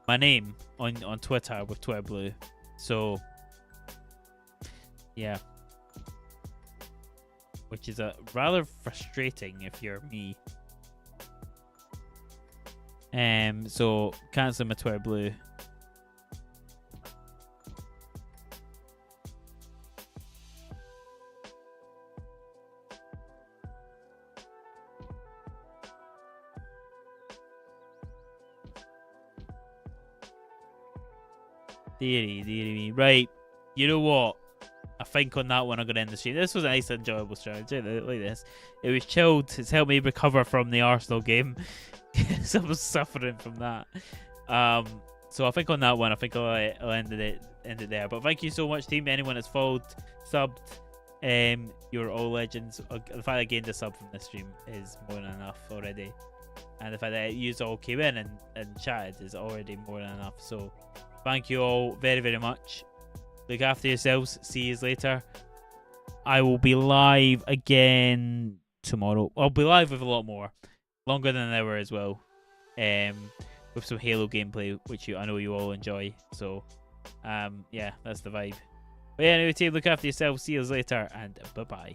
my name on Twitter with Twitter Blue. So yeah, which is a rather frustrating if you're me. So cancel my Twitter Blue. Deary me. Right, you know what? I think on that one I'm going to end the stream. This was a nice, enjoyable strategy. Like this. It was chilled. It's helped me recover from the Arsenal game. So I was suffering from that. So I think on that one, I think I'll end it there. But thank you so much, team. Anyone that's followed, subbed, you're all legends. The fact I gained a sub from this stream is more than enough already. And the fact that you all came in and chatted is already more than enough. So thank you all very, very much. Look after yourselves. See you later. I will be live again tomorrow. I'll be live with a lot more. Longer than an hour as well. With some Halo gameplay, which I know you all enjoy. So, yeah, that's the vibe. But yeah, anyway, team, look after yourselves. See you later, and bye-bye.